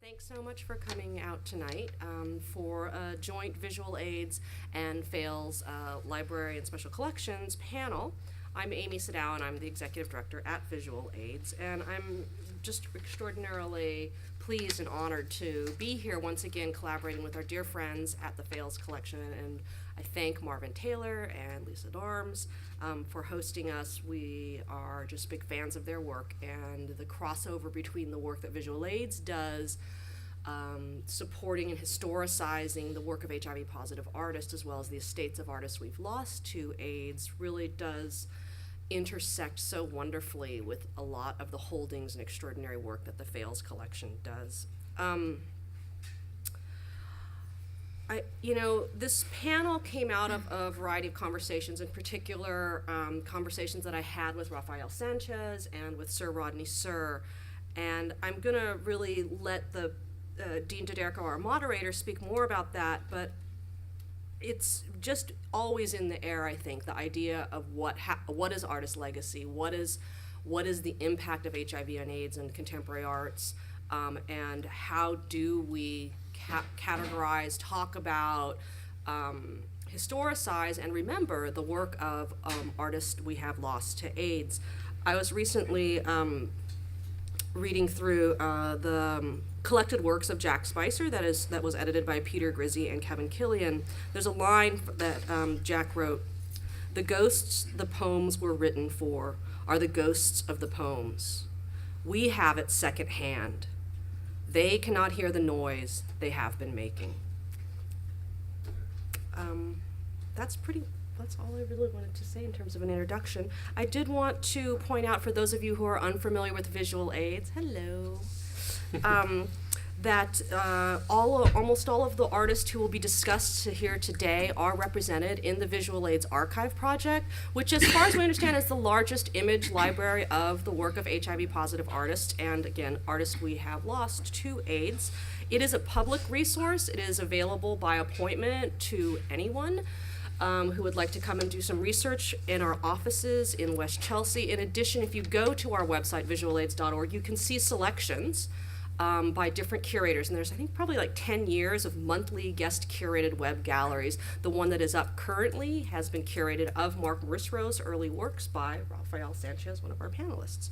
Thanks so much for coming out tonight for a joint visual aids and Fales Library and Special Collections panel. I'm Amy Sadow, and I'm the Executive Director at Visual Aids, and I'm just extraordinarily pleased and honored to be here once again collaborating with our dear friends at the Fales Collection, and I thank Marvin Taylor and Lisa Dorms for hosting us. We are just big fans of their work, and the crossover between the work that Visual Aids does supporting and historicizing the work of HIV-positive artists as well as the estates of artists we've lost to AIDS really does intersect so wonderfully with a lot of the holdings and extraordinary work that the Fales Collection does. This panel came out of a variety of conversations, in particular conversations that I had with Rafael Sanchez and with Sir Rodney Sir, and I'm gonna really let the Dean Diderco, our moderator, speak more about that, but it's just always in the air, I think, the idea of what is artist legacy, what is the impact of HIV and AIDS in contemporary arts, and how do we categorize, talk about, historicize, and remember the work of artists we have lost to AIDS. I was recently reading through the collected works of Jack Spicer that was edited by Peter Grizzy and Kevin Killian. There's a line that Jack wrote: "The ghosts the poems were written for are the ghosts of the poems. We have it second hand. They cannot hear the noise they have been making." That's all I really wanted to say in terms of an introduction. I did want to point out, for those of you who are unfamiliar with visual aids, hello, that almost all of the artists who will be discussed here today are represented in the Visual Aids Archive Project, which, as far as we understand, is the largest image library of the work of HIV-positive artists, and again, artists we have lost to AIDS. It is a public resource. It is available by appointment to anyone who would like to come and do some research in our offices in West Chelsea. In addition, if you go to our website, visualaids.org, you can see selections by different curators, and there's, I think, probably like 10 years of monthly guest curated web galleries. The one that is up currently has been curated of Marc Morrisroe's early works by Rafael Sanchez, one of our panelists.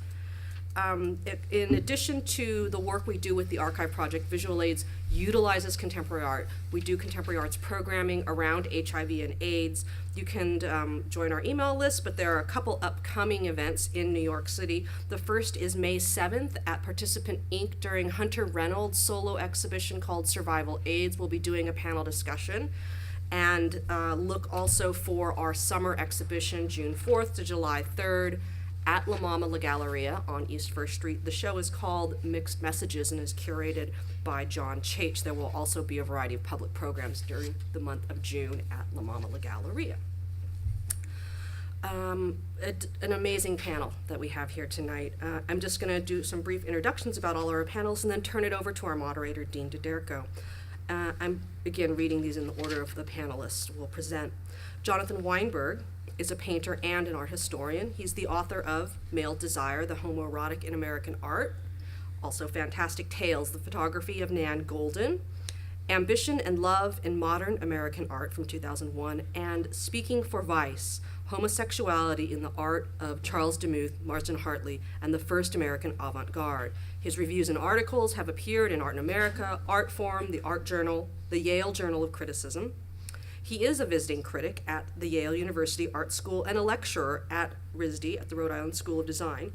In addition to the work we do with the Archive Project, Visual Aids utilizes contemporary art. We do contemporary arts programming around HIV and AIDS. You can join our email list, but there are a couple upcoming events in New York City. The first is May 7th at Participant Inc. during Hunter Reynolds' solo exhibition called Survival AIDS. We'll be doing a panel discussion. And look also for our summer exhibition, June 4th to July 3rd, at La Mama La Galleria on East First Street. The show is called Mixed Messages and is curated by John Chaich. There will also be a variety of public programs during the month of June at La Mama La Galleria. An amazing panel that we have here tonight. I'm just going to do some brief introductions about all our panels and then turn it over to our moderator, Dean Diderco. I'm, again, reading these in the order of the panelists we'll present. Jonathan Weinberg is a painter and an art historian. He's the author of Male Desire, the Homoerotic in American Art, also Fantastic Tales, the photography of Nan Golden, Ambition and Love in Modern American Art from 2001, and Speaking for Vice, Homosexuality in the Art of Charles Demuth, Marston Hartley, and the First American Avant-Garde. His reviews and articles have appeared in Art in America, Artforum, the Art Journal, the Yale Journal of Criticism. He is a visiting critic at the Yale University Art School and a lecturer at RISD, at the Rhode Island School of Design.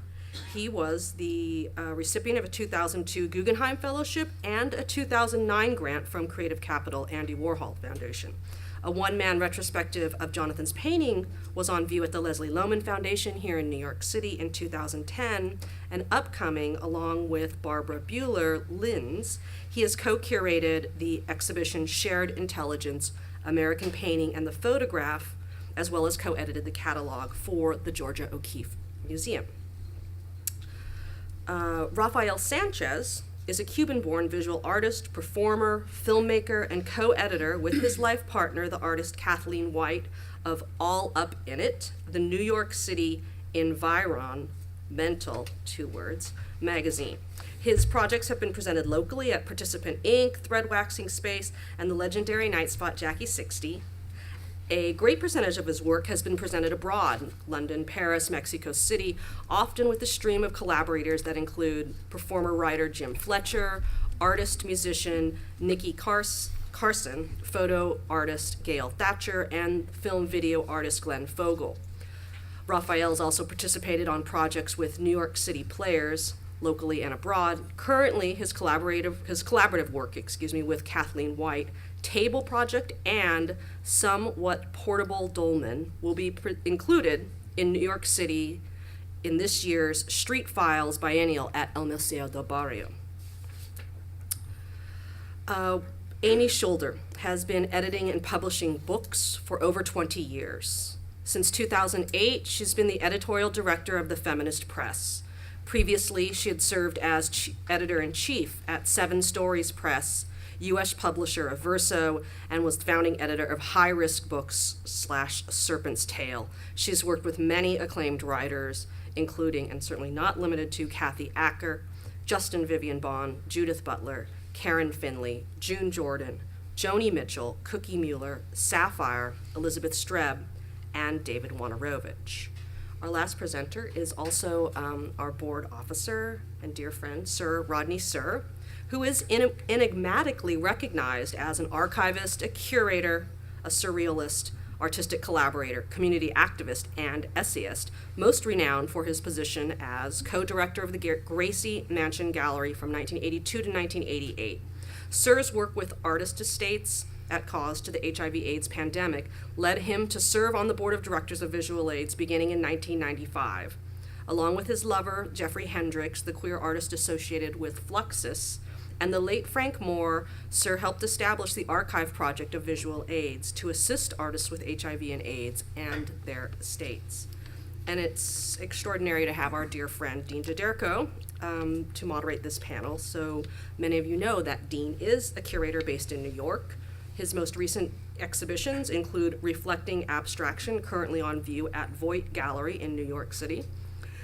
He was the recipient of a 2002 Guggenheim Fellowship and a 2009 grant from Creative Capital Andy Warhol Foundation. A one-man retrospective of Jonathan's painting was on view at the Leslie Lohman Foundation here in New York City in 2010, and upcoming, along with Barbara Buehler Linz, he has co-curated the exhibition Shared Intelligence, American Painting and the Photograph, as well as co-edited the catalog for the Georgia O'Keeffe Museum. Rafael Sanchez is a Cuban-born visual artist, performer, filmmaker, and co-editor with his life partner, the artist Kathleen White, of All Up in It, the New York City Environmental, 2 words, magazine. His projects have been presented locally at Participant Inc., Thread Waxing Space, and the legendary Night Spot Jackie 60. A great percentage of his work has been presented abroad, London, Paris, Mexico City, often with a stream of collaborators that include performer-writer Jim Fletcher, artist-musician Nikki Carson, photo artist Gail Thatcher, and film-video artist Glenn Fogel. Raphael's also participated on projects with New York City players, locally and abroad. Currently, his collaborative work, with Kathleen White, Table Project, and Somewhat Portable Dolmen will be included in New York City in this year's Street Files Biennial at El Museo del Barrio. Amy Scholder has been editing and publishing books for over 20 years. Since 2008, she's been the editorial director of the Feminist Press. Previously, she had served as editor-in-chief at Seven Stories Press, U.S. publisher of Verso, and was founding editor of High Risk Books / Serpent's Tail. She's worked with many acclaimed writers, including, and certainly not limited to, Kathy Acker, Justin Vivian Bond, Judith Butler, Karen Finley, June Jordan, Joni Mitchell, Cookie Mueller, Sapphire, Elizabeth Streb, and David Wojnarowicz. Our last presenter is also our board officer and dear friend, Sir Rodney Sir, who is enigmatically recognized as an archivist, a curator, a surrealist, artistic collaborator, community activist, and essayist, most renowned for his position as co-director of the Gracie Mansion Gallery from 1982 to 1988. Sir's work with artist estates at cause to the HIV/AIDS pandemic led him to serve on the board of directors of Visual AIDS beginning in 1995. Along with his lover, Jeffrey Hendricks, the queer artist associated with Fluxus, and the late Frank Moore, Sir helped establish the archive project of Visual AIDS to assist artists with HIV and AIDS and their estates. And it's extraordinary to have our dear friend, Dean Diderco, to moderate this panel. So many of you know that Dean is a curator based in New York. His most recent exhibitions include Reflecting Abstraction, currently on view at Voigt Gallery in New York City,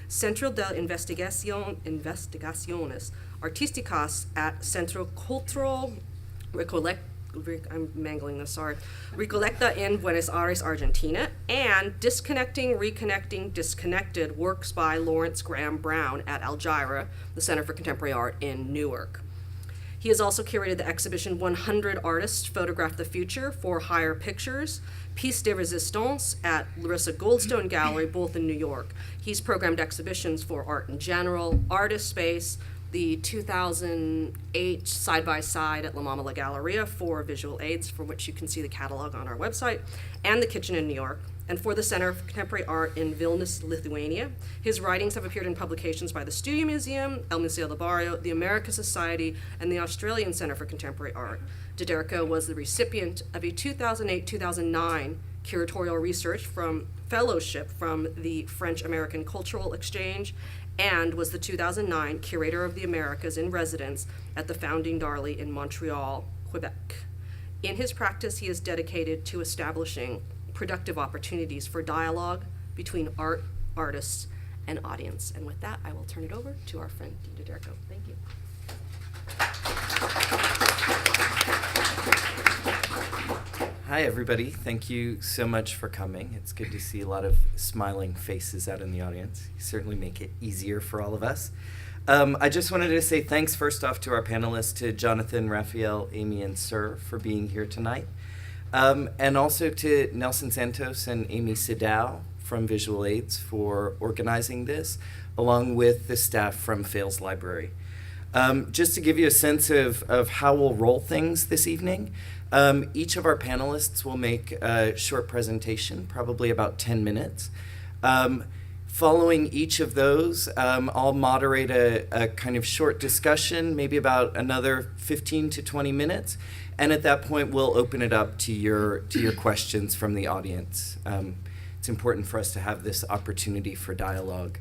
Centro de Investigaciones Artísticas at Centro Cultural Recolecta in Buenos Aires, Argentina, and Disconnecting, Reconnecting, Disconnected, works by Lawrence Graham Brown at Algira, the Center for Contemporary Art in Newark. He has also curated the exhibition 100 Artists Photograph the Future for Higher Pictures, Piece de Resistance at Larissa Goldstone Gallery, both in New York. He's programmed exhibitions for Art in General, Artist Space, the 2008 Side-by-Side at La Mamma Galleria for Visual AIDS, for which you can see the catalog on our website, and the Kitchen in New York, and for the Center for Contemporary Art in Vilnius, Lithuania. His writings have appeared in publications by the Studio Museum, El Museo del Barrio, the America Society, and the Australian Center for Contemporary Art. Diderco was the recipient of a 2008-2009 curatorial research fellowship from the French-American Cultural Exchange, and was the 2009 Curator of the Americas in Residence at the Founding Darley in Montreal, Quebec. In his practice, he is dedicated to establishing productive opportunities for dialogue between art, artists, and audience. And with that, I will turn it over to our friend, Dean Diderco. Thank you. Hi, everybody. Thank you so much for coming. It's good to see a lot of smiling faces out in the audience. You certainly make it easier for all of us. I just wanted to say thanks first off to our panelists, to Jonathan, Raphael, Amy, and Sir for being here tonight. And also to Nelson Santos and Amy Sidao from Visual AIDS for organizing this, along with the staff from Fales Library. Just to give you a sense of how we'll roll things this evening, each of our panelists will make a short presentation, probably about 10 minutes. Following each of those, I'll moderate a kind of short discussion, maybe about another 15 to 20 minutes. And at that point, we'll open it up to your questions from the audience. It's important for us to have this opportunity for dialogue.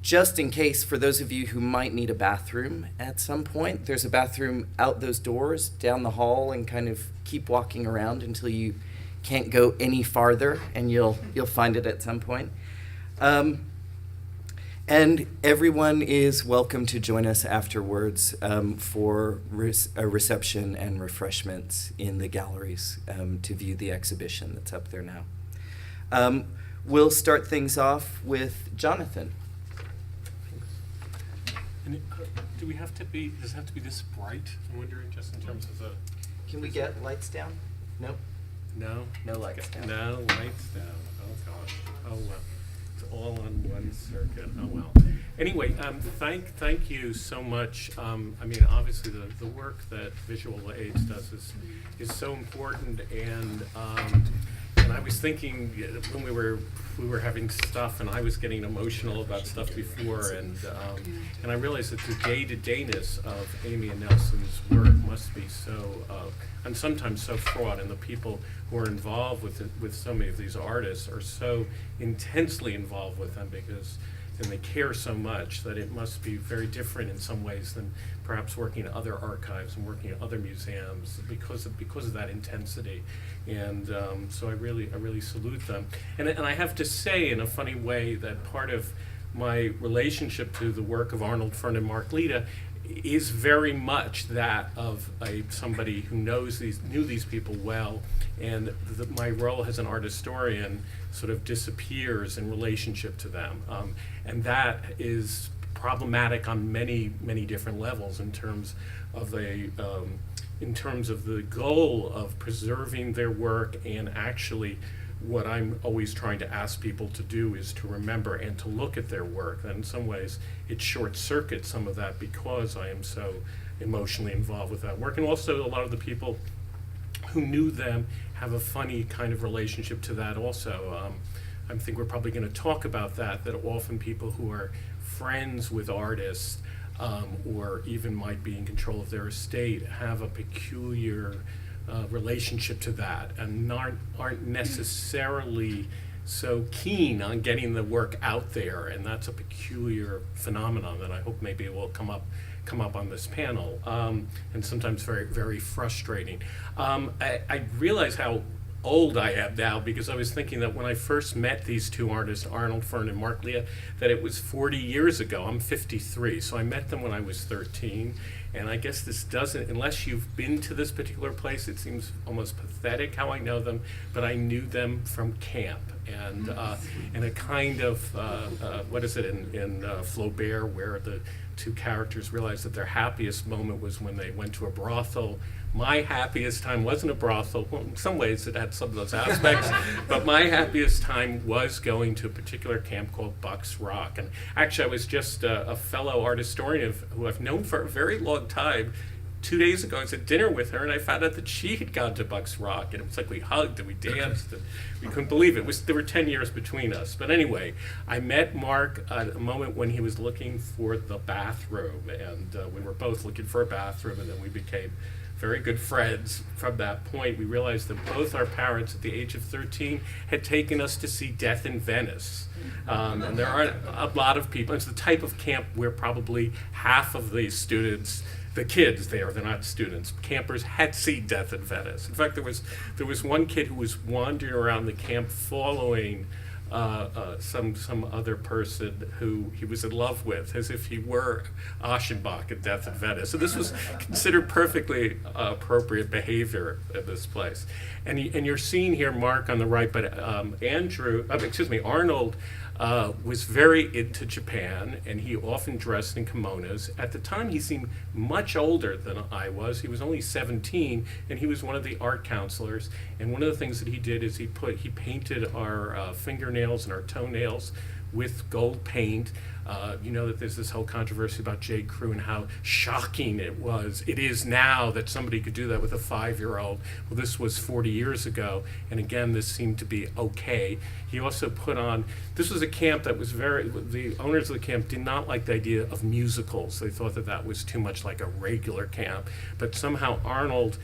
Just in case, for those of you who might need a bathroom at some point, there's a bathroom out those doors, down the hall, and kind of keep walking around until you can't go any farther, and you'll find it at some point. And everyone is welcome to join us afterwards for a reception and refreshments in the galleries to view the exhibition that's up there now. We'll start things off with Jonathan. And do we have to be, does it have to be this bright? I'm wondering just in terms of the... Can we get lights down? No? No? No lights down. No lights down. Oh, gosh. Oh, well. It's all on one circuit. Oh, well. Anyway, thank you so much. I mean, obviously, the work that Visual Aids does is so important, and I was thinking when we were having stuff, and I was getting emotional about stuff before, and I realized that the day-to-dayness of Amy and Nelson's work must be so, and sometimes so fraught, and the people who are involved with so many of these artists are so intensely involved with them because and they care so much that it must be very different in some ways than perhaps working at other archives and working at other museums because of that intensity. And so I really salute them. And I have to say in a funny way that part of my relationship to the work of Arnold Fern and Marc Lida is very much that of somebody who knew these people well, and my role as an art historian sort of disappears in relationship to them, and that is problematic on many different levels in terms of the goal of preserving their work, and actually what I'm always trying to ask people to do is to remember and to look at their work. And in some ways, it short-circuits some of that because I am so emotionally involved with that work. And also, a lot of the people who knew them have a funny kind of relationship to that also. I think we're probably going to talk about that often people who are friends with artists or even might be in control of their estate have a peculiar relationship to that, and aren't necessarily so keen on getting the work out there, and that's a peculiar phenomenon that I hope maybe will come up on this panel, and sometimes very frustrating. I realize how old I am now because I was thinking that when I first met these two artists, Arnold Fern and Marc Lida, that it was 40 years ago. I'm 53, so I met them when I was 13. And I guess this doesn't, unless you've been to this particular place, it seems almost pathetic how I know them, but I knew them from camp. And in a kind of, what is it in Flaubert, where the two characters realized that their happiest moment was when they went to a brothel. My happiest time wasn't a brothel. Well, in some ways it had some of those aspects, but my happiest time was going to a particular camp called Buck's Rock. And actually I was just a fellow art historian who I've known for a very long time. 2 days ago I was at dinner with her and I found out that she had gone to Buck's Rock, and it was like we hugged and we danced and we couldn't believe it. There were 10 years between us. But anyway, I met Marc at a moment when he was looking for the bathroom, and we were both looking for a bathroom, and then we became very good friends. From that point, we realized that both our parents at the age of 13 had taken us to see Death in Venice. And there aren't a lot of people. It's the type of camp where probably half of the students, the kids there, they're not students, campers, had seen Death in Venice. In fact, there was one kid who was wandering around the camp following some other person who he was in love with, as if he were Aschenbach in Death in Venice. So this was considered perfectly appropriate behavior at this place. And you're seeing here Marc on the right, but Arnold was very into Japan, and he often dressed in kimonos. At the time, he seemed much older than I was. He was only 17, and he was one of the art counselors. And one of the things that he did is he painted our fingernails and our toenails with gold paint. You know that there's this whole controversy about J. Crew and how shocking it is now that somebody could do that with a 5-year-old. Well, this was 40 years ago, and again, this seemed to be okay. He also this was a camp that was the owners of the camp did not like the idea of musicals. They thought that was too much like a regular camp, but somehow Arnold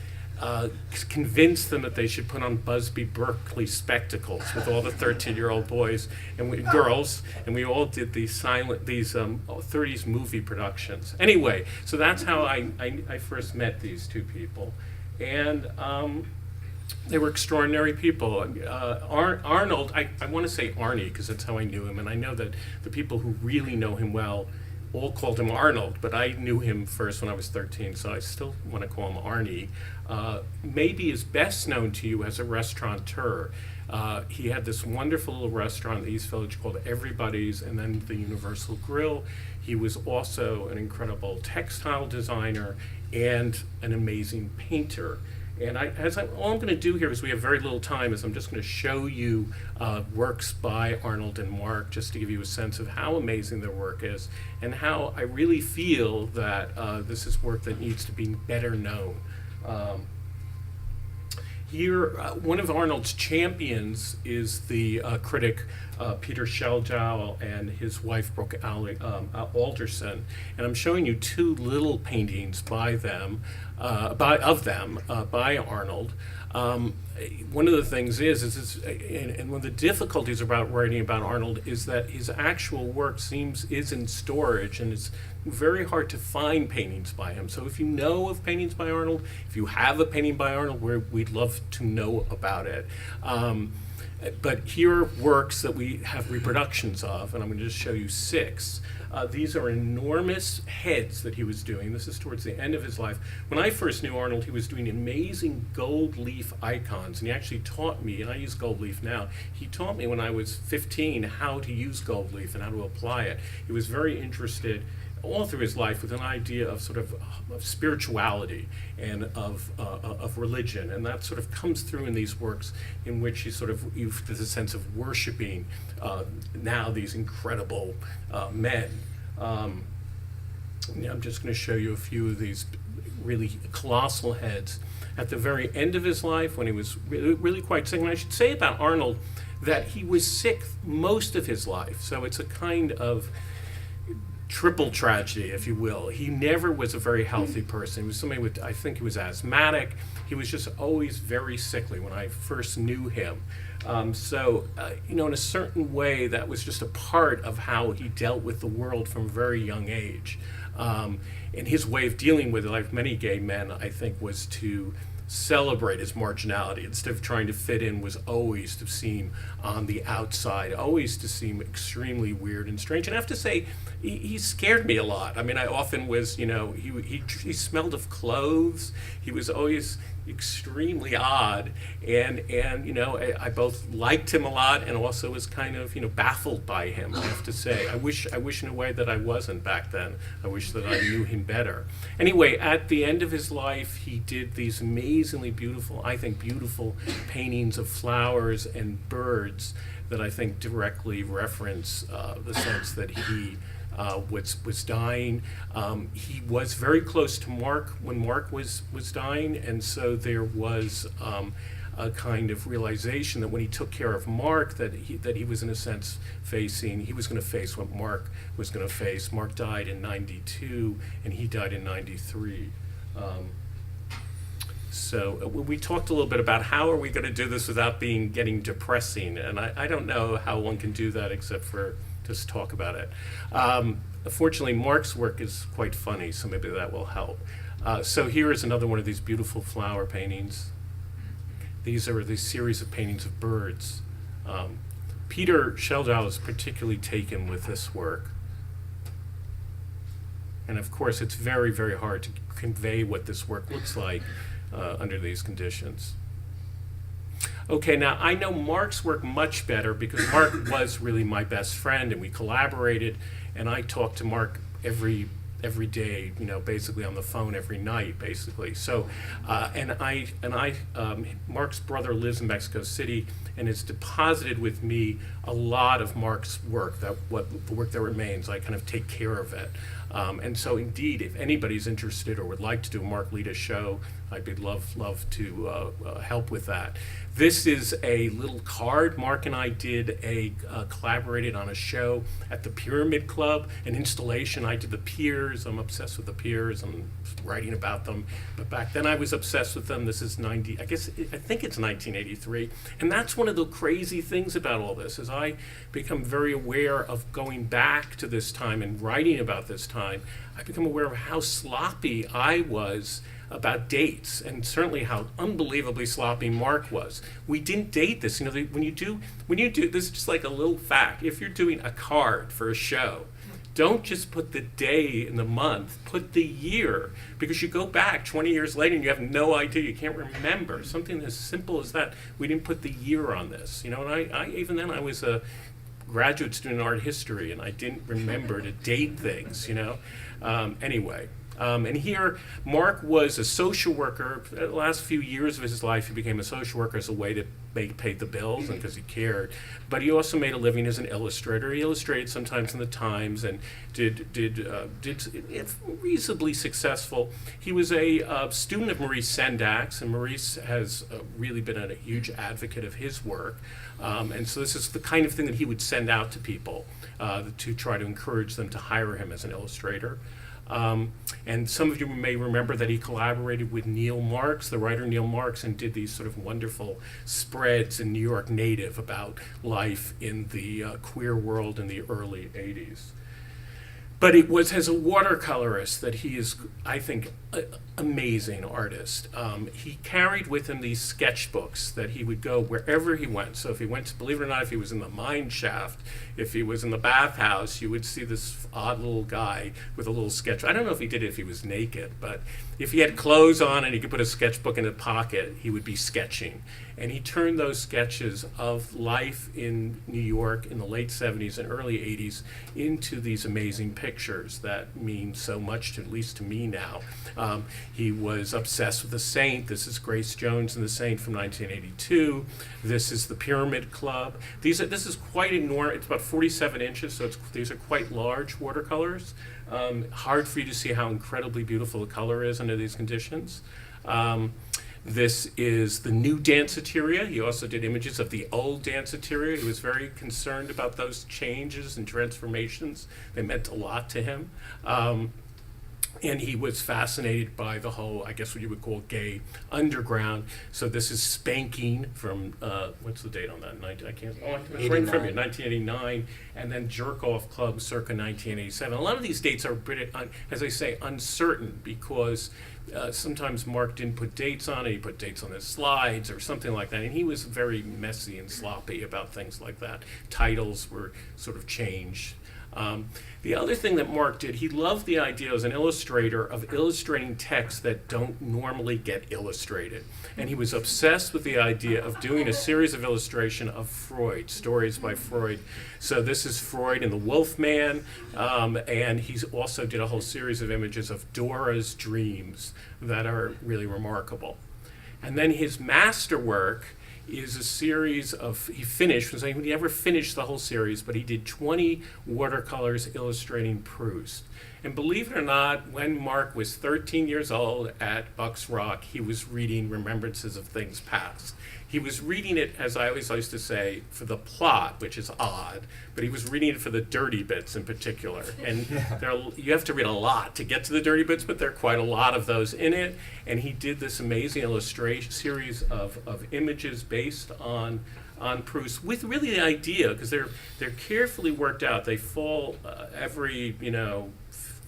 convinced them that they should put on Busby Berkeley spectacles with all the 13-year-old boys and girls, and we all did these 30s movie productions. Anyway, so that's how I first met these two people, and They were extraordinary people. Arnold, I want to say Arnie because that's how I knew him, and I know that the people who really know him well all called him Arnold, but I knew him first when I was 13, so I still want to call him Arnie. Maybe is best known to you as a restaurateur. He had this wonderful little restaurant in the East Village called Everybody's, and then the Universal Grill. He was also an incredible textile designer and an amazing painter. And all I'm going to do here, is we have very little time, is I'm just going to show you works by Arnold and Marc, just to give you a sense of how amazing their work is, and how I really feel that this is work that needs to be better known. Here, one of Arnold's champions is the critic Peter Schjeldahl and his wife Brooke Alderson, and I'm showing you two little paintings by them, by Arnold. One of the things is and one of the difficulties about writing about Arnold is that his actual work is in storage, and it's very hard to find paintings by him. So if you know of paintings by Arnold, if you have a painting by Arnold, we'd love to know about it. But here are works that we have reproductions of, and I'm going to just show you 6. These are enormous heads that he was doing. This is towards the end of his life. When I first knew Arnold, he was doing amazing gold leaf icons, and he actually taught me, and I use gold leaf now, he taught me when I was 15 how to use gold leaf and how to apply it. He was very interested all through his life with an idea of sort of spirituality and of religion, and that sort of comes through in these works in which there's a sense of worshiping now these incredible men. I'm just going to show you a few of these really colossal heads at the very end of his life when he was really quite sick. And I should say about Arnold that he was sick most of his life, so it's a kind of triple tragedy, if you will. He never was a very healthy person. He was somebody I think he was asthmatic. He was just always very sickly when I first knew him. In a certain way, that was just a part of how he dealt with the world from a very young age. And his way of dealing with it, like many gay men, I think, was to celebrate his marginality. Instead of trying to fit in, was always to seem on the outside, always to seem extremely weird and strange. And I have to say, he scared me a lot. I mean, I often was, he smelled of clothes. He was always extremely odd, and I both liked him a lot and also was kind of baffled by him. I have to say, I wish in a way that I wasn't back then. I wish that I knew him better. Anyway, at the end of his life, he did these amazingly beautiful, I think, beautiful paintings of flowers and birds that I think directly reference the sense that he was dying. He was very close to Marc when Marc was dying, and so there was a kind of realization that when he took care of Marc, that he was in a sense he was going to face what Marc was going to face. Marc died in '92, and he died in '93. So we talked a little bit about how are we going to do this without getting depressing, and I don't know how one can do that except for just talk about it. Fortunately, Marc's work is quite funny, so maybe that will help. So here is another one of these beautiful flower paintings. These are the series of paintings of birds. Peter Schjeldahl is particularly taken with this work. And of course, it's very, very hard to convey what this work looks like under these conditions. Okay, now I know Marc's work much better because Marc was really my best friend, and we collaborated, and I talked to Marc every day, basically on the phone every night, basically. So, Marc's brother lives in Mexico City and has deposited with me a lot of Marc's work, the work that remains. I kind of take care of it. And so indeed, if anybody's interested or would like to do a Marc Lida show, I'd love to help with that. This is a little card. Marc and I collaborated on a show at the Pyramid Club, an installation. I did the piers. I'm obsessed with the piers. I'm writing about them. But back then I was obsessed with them. This is I think it's 1983. And that's one of the crazy things about all this, is I become very aware of going back to this time and writing about this time. I become aware of how sloppy I was about dates, and certainly how unbelievably sloppy Marc was. We didn't date this. You know, when you do, this is just like a little fact. If you're doing a card for a show, don't just put the day and the month, put the year, because you go back 20 years later and you have no idea, you can't remember. Something as simple as that. We didn't put the year on this, you know, and I even then I was a graduate student in art history and I didn't remember to date things, you know. Anyway. And here, Marc was a social worker. The last few years of his life, he became a social worker as a way to pay the bills and because he cared. But he also made a living as an illustrator. He illustrated sometimes in the Times and did reasonably successful. He was a student of Maurice Sendak's, and Maurice has really been a huge advocate of his work. And so this is the kind of thing that he would send out to people to try to encourage them to hire him as an illustrator. And some of you may remember that he collaborated with Neil Marks, the writer Neil Marks, and did these sort of wonderful spreads in New York Native about life in the queer world in the early 80s. But it was as a watercolorist that he is, I think, an amazing artist. He carried with him these sketchbooks that he would go wherever he went. So if he went to, believe it or not, if he was in the mine shaft, if he was in the bathhouse, you would see this odd little guy with a little sketch. I don't know if he did it if he was naked, but if he had clothes on and he could put a sketchbook in a pocket, he would be sketching. And he turned those sketches of life in New York in the late 70s and early 80s into these amazing pictures that mean so much, to, at least to me now. He was obsessed with The Saint. This is Grace Jones and The Saint from 1982. This is The Pyramid Club. This is quite enormous. It's about 47 inches, so these are quite large watercolors. Hard for you to see how incredibly beautiful the color is under these conditions. This is the new danceteria. He also did images of the old danceteria. He was very concerned about those changes and transformations. They meant a lot to him. And he was fascinated by the whole, I guess what you would call gay underground. So this is Spanking from, what's the date on that? I can't, it's right in front of you, 1989. And then Jerk Off Club, circa 1987. A lot of these dates are, as I say, uncertain because sometimes Marc didn't put dates on it. He put dates on his slides or something like that. And he was very messy and sloppy about things like that. Titles were sort of changed. The other thing that Marc did, he loved the idea as an illustrator of illustrating texts that don't normally get illustrated. And he was obsessed with the idea of doing a series of illustration of Freud, stories by Freud. So this is Freud and the Wolfman, and he also did a whole series of images of Dora's dreams that are really remarkable. And then his masterwork is a series of, he never finished the whole series, but he did 20 watercolors illustrating Proust. And believe it or not, when Marc was 13 years old at Bucks Rock, he was reading Remembrances of Things Past. He was reading it, as I always used to say, for the plot, which is odd, but he was reading it for the dirty bits in particular. And you have to read a lot to get to the dirty bits, but there are quite a lot of those in it. And he did this amazing illustration series of images based on Proust with really the idea, because they're carefully worked out. They fall every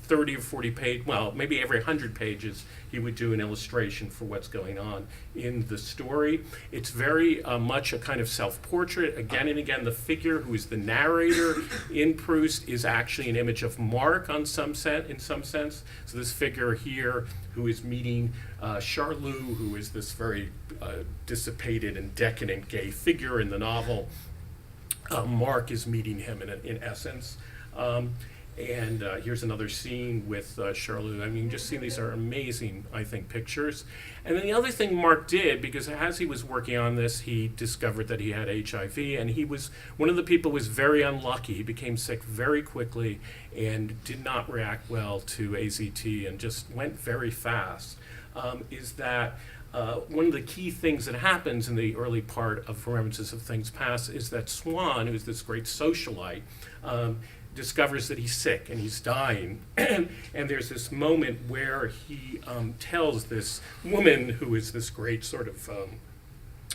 30 or 40 pages, well, maybe every 100 pages, he would do an illustration for what's going on in the story. It's very much a kind of self-portrait. Again and again, the figure who is the narrator in Proust is actually an image of Marc in some sense. So this figure here, who is meeting Charlot, who is this very dissipated and decadent gay figure in the novel, Marc is meeting him in essence. And here's another scene with Charlot. I mean, you just see these are amazing, I think, pictures. And then the other thing Marc did, because as he was working on this, he discovered that he had HIV, and he was one of the people who was very unlucky. He became sick very quickly and did not react well to AZT and just went very fast. Is that one of the key things that happens in the early part of Remembrances of Things Past is that Swann, who's this great socialite, discovers that he's sick and he's dying. And there's this moment where he tells this woman, who is this great sort of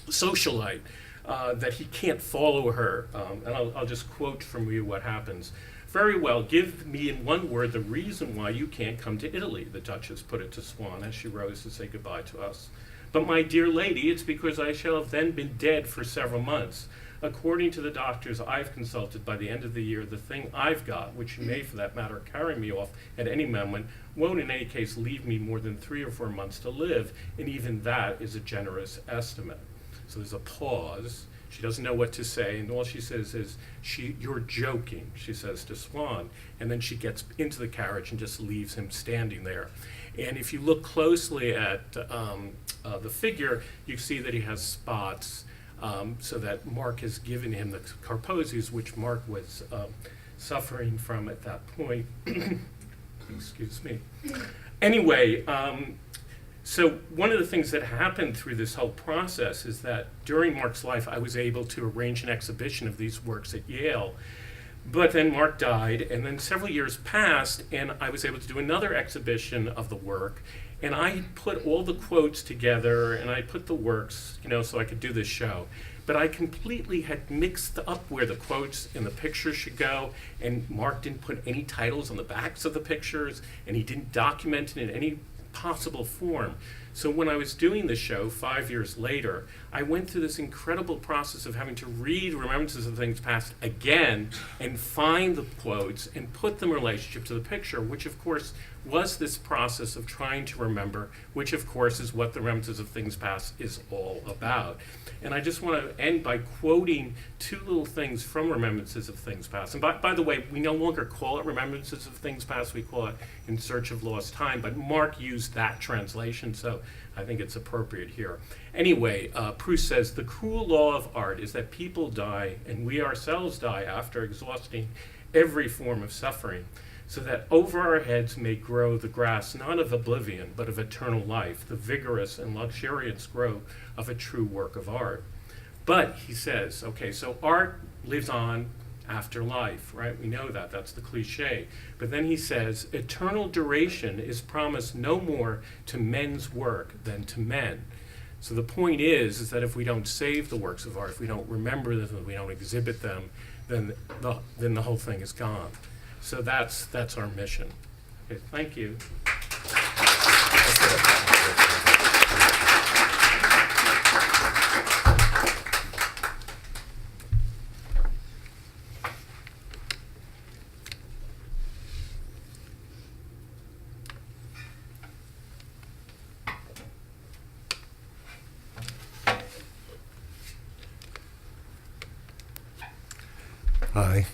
socialite, that he can't follow her. And I'll just quote from you what happens. "Very well, give me in one word the reason why you can't come to Italy," the Duchess put it to Swann as she rose to say goodbye to us. "But my dear lady, it's because I shall have then been dead for several months. According to the doctors I've consulted, by the end of the year, the thing I've got, which may for that matter carry me off at any moment, won't in any case leave me more than 3 or 4 months to live, and even that is a generous estimate." So there's a pause. She doesn't know what to say, and all she says is, "You're joking," she says to Swann, and then she gets into the carriage and just leaves him standing there. And if you look closely at the figure, you see that he has spots, so that Marc has given him the Kaposi's, which Marc was suffering from at that point. Excuse me. Anyway, so one of the things that happened through this whole process is that during Marc's life, I was able to arrange an exhibition of these works at Yale. But then Marc died, and then several years passed, and I was able to do another exhibition of the work. And I put all the quotes together, and I put the works, so I could do this show. But I completely had mixed up where the quotes and the pictures should go, and Marc didn't put any titles on the backs of the pictures, and he didn't document it in any possible form. So when I was doing the show 5 years later, I went through this incredible process of having to read Remembrances of Things Past again and find the quotes and put them in relationship to the picture, which of course was this process of trying to remember, which of course is what the Remembrances of Things Past is all about. And I just want to end by quoting 2 little things from Remembrances of Things Past. And by the way, we no longer call it Remembrances of Things Past, we call it In Search of Lost Time, but Marc used that translation, so I think it's appropriate here. Anyway, Proust says, "The cruel law of art is that people die, and we ourselves die after exhausting every form of suffering, so that over our heads may grow the grass not of oblivion, but of eternal life, the vigorous and luxuriant growth of a true work of art." But he says, okay, so art lives on after life, right? We know that, that's the cliche. But then he says, "Eternal duration is promised no more to men's work than to men." So the point is that if we don't save the works of art, if we don't remember them, if we don't exhibit them, then the whole thing is gone. So that's our mission. Okay, thank you. Hi,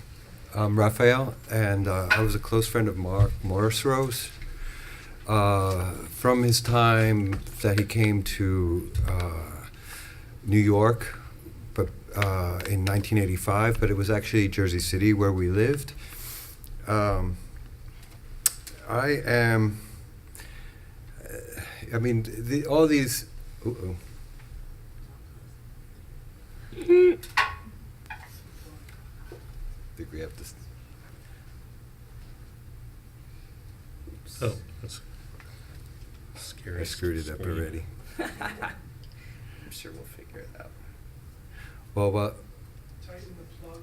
I'm Rafael, and I was a close friend of Morrisroe's. From his time that he came to New York, but in 1985, but it was actually Jersey City where we lived. I mean, all these. I think we have to. Oh, that's scary. I screwed it up already. I'm sure we'll figure it out. Well, Tighten the plug.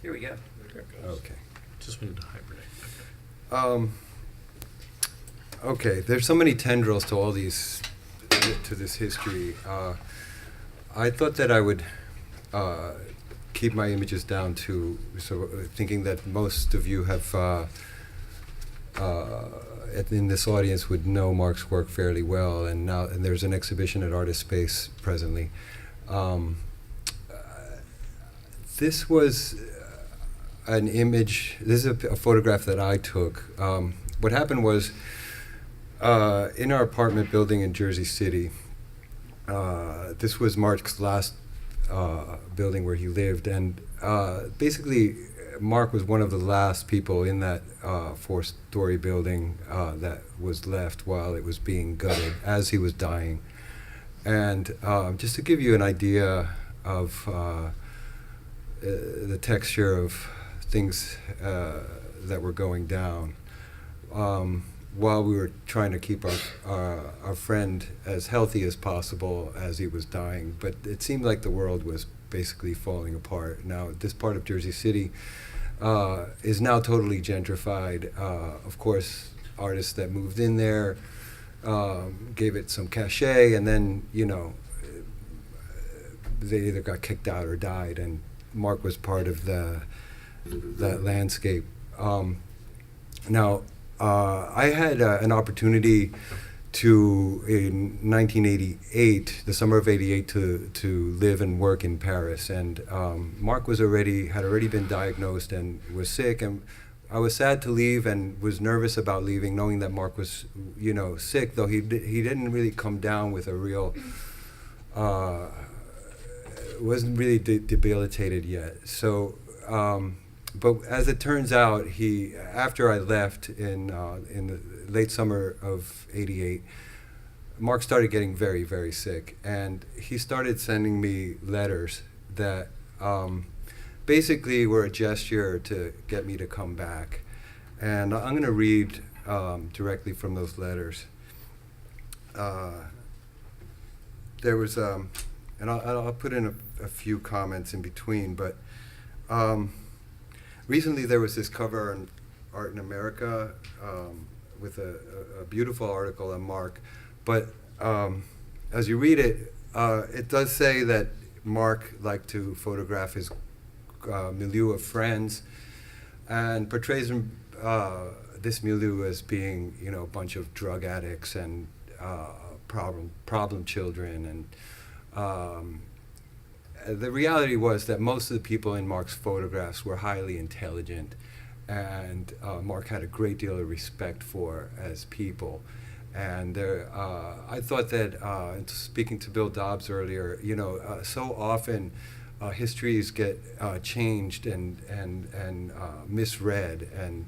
Here we go. There it goes. okay. Just wanted to hibernate. Okay, there's so many tendrils to all these, to this history. I thought that I would keep my images down to, thinking that most of you have, in this audience would know Marc's work fairly well, and there's an exhibition at Artist Space presently. This was an image, this is a photograph that I took. What happened was, in our apartment building in Jersey City, this was Marc's last building where he lived, and basically Marc was one of the last people in that 4-story building that was left while it was being gutted as he was dying. And just to give you an idea of the texture of things that were going down, while we were trying to keep our friend as healthy as possible as he was dying. But it seemed like the world was basically falling apart. Now, this part of Jersey City, is now totally gentrified. Of course, artists that moved in there gave it some cachet, and then, they either got kicked out or died, and Marc was part of that landscape. Now, I had an opportunity to, in 1988, the summer of '88, to live and work in Paris, and Marc had already been diagnosed and was sick, and I was sad to leave and was nervous about leaving, knowing that Marc was, sick, though he didn't really come down with a real, wasn't really debilitated yet. So, but as it turns out, after I left in the late summer of '88, Marc started getting very, very sick, and he started sending me letters that basically were a gesture to get me to come back. And I'm going to read directly from those letters. There was, and I'll put in a few comments in between, but recently there was this cover on Art in America with a beautiful article on Marc, but as you read it, it does say that Marc liked to photograph his milieu of friends, and portrays him, this milieu as being, a bunch of drug addicts and problem children, and the reality was that most of the people in Marc's photographs were highly intelligent, and Marc had a great deal of respect for as people. And I thought that, speaking to Bill Dobbs earlier, so often histories get changed and misread and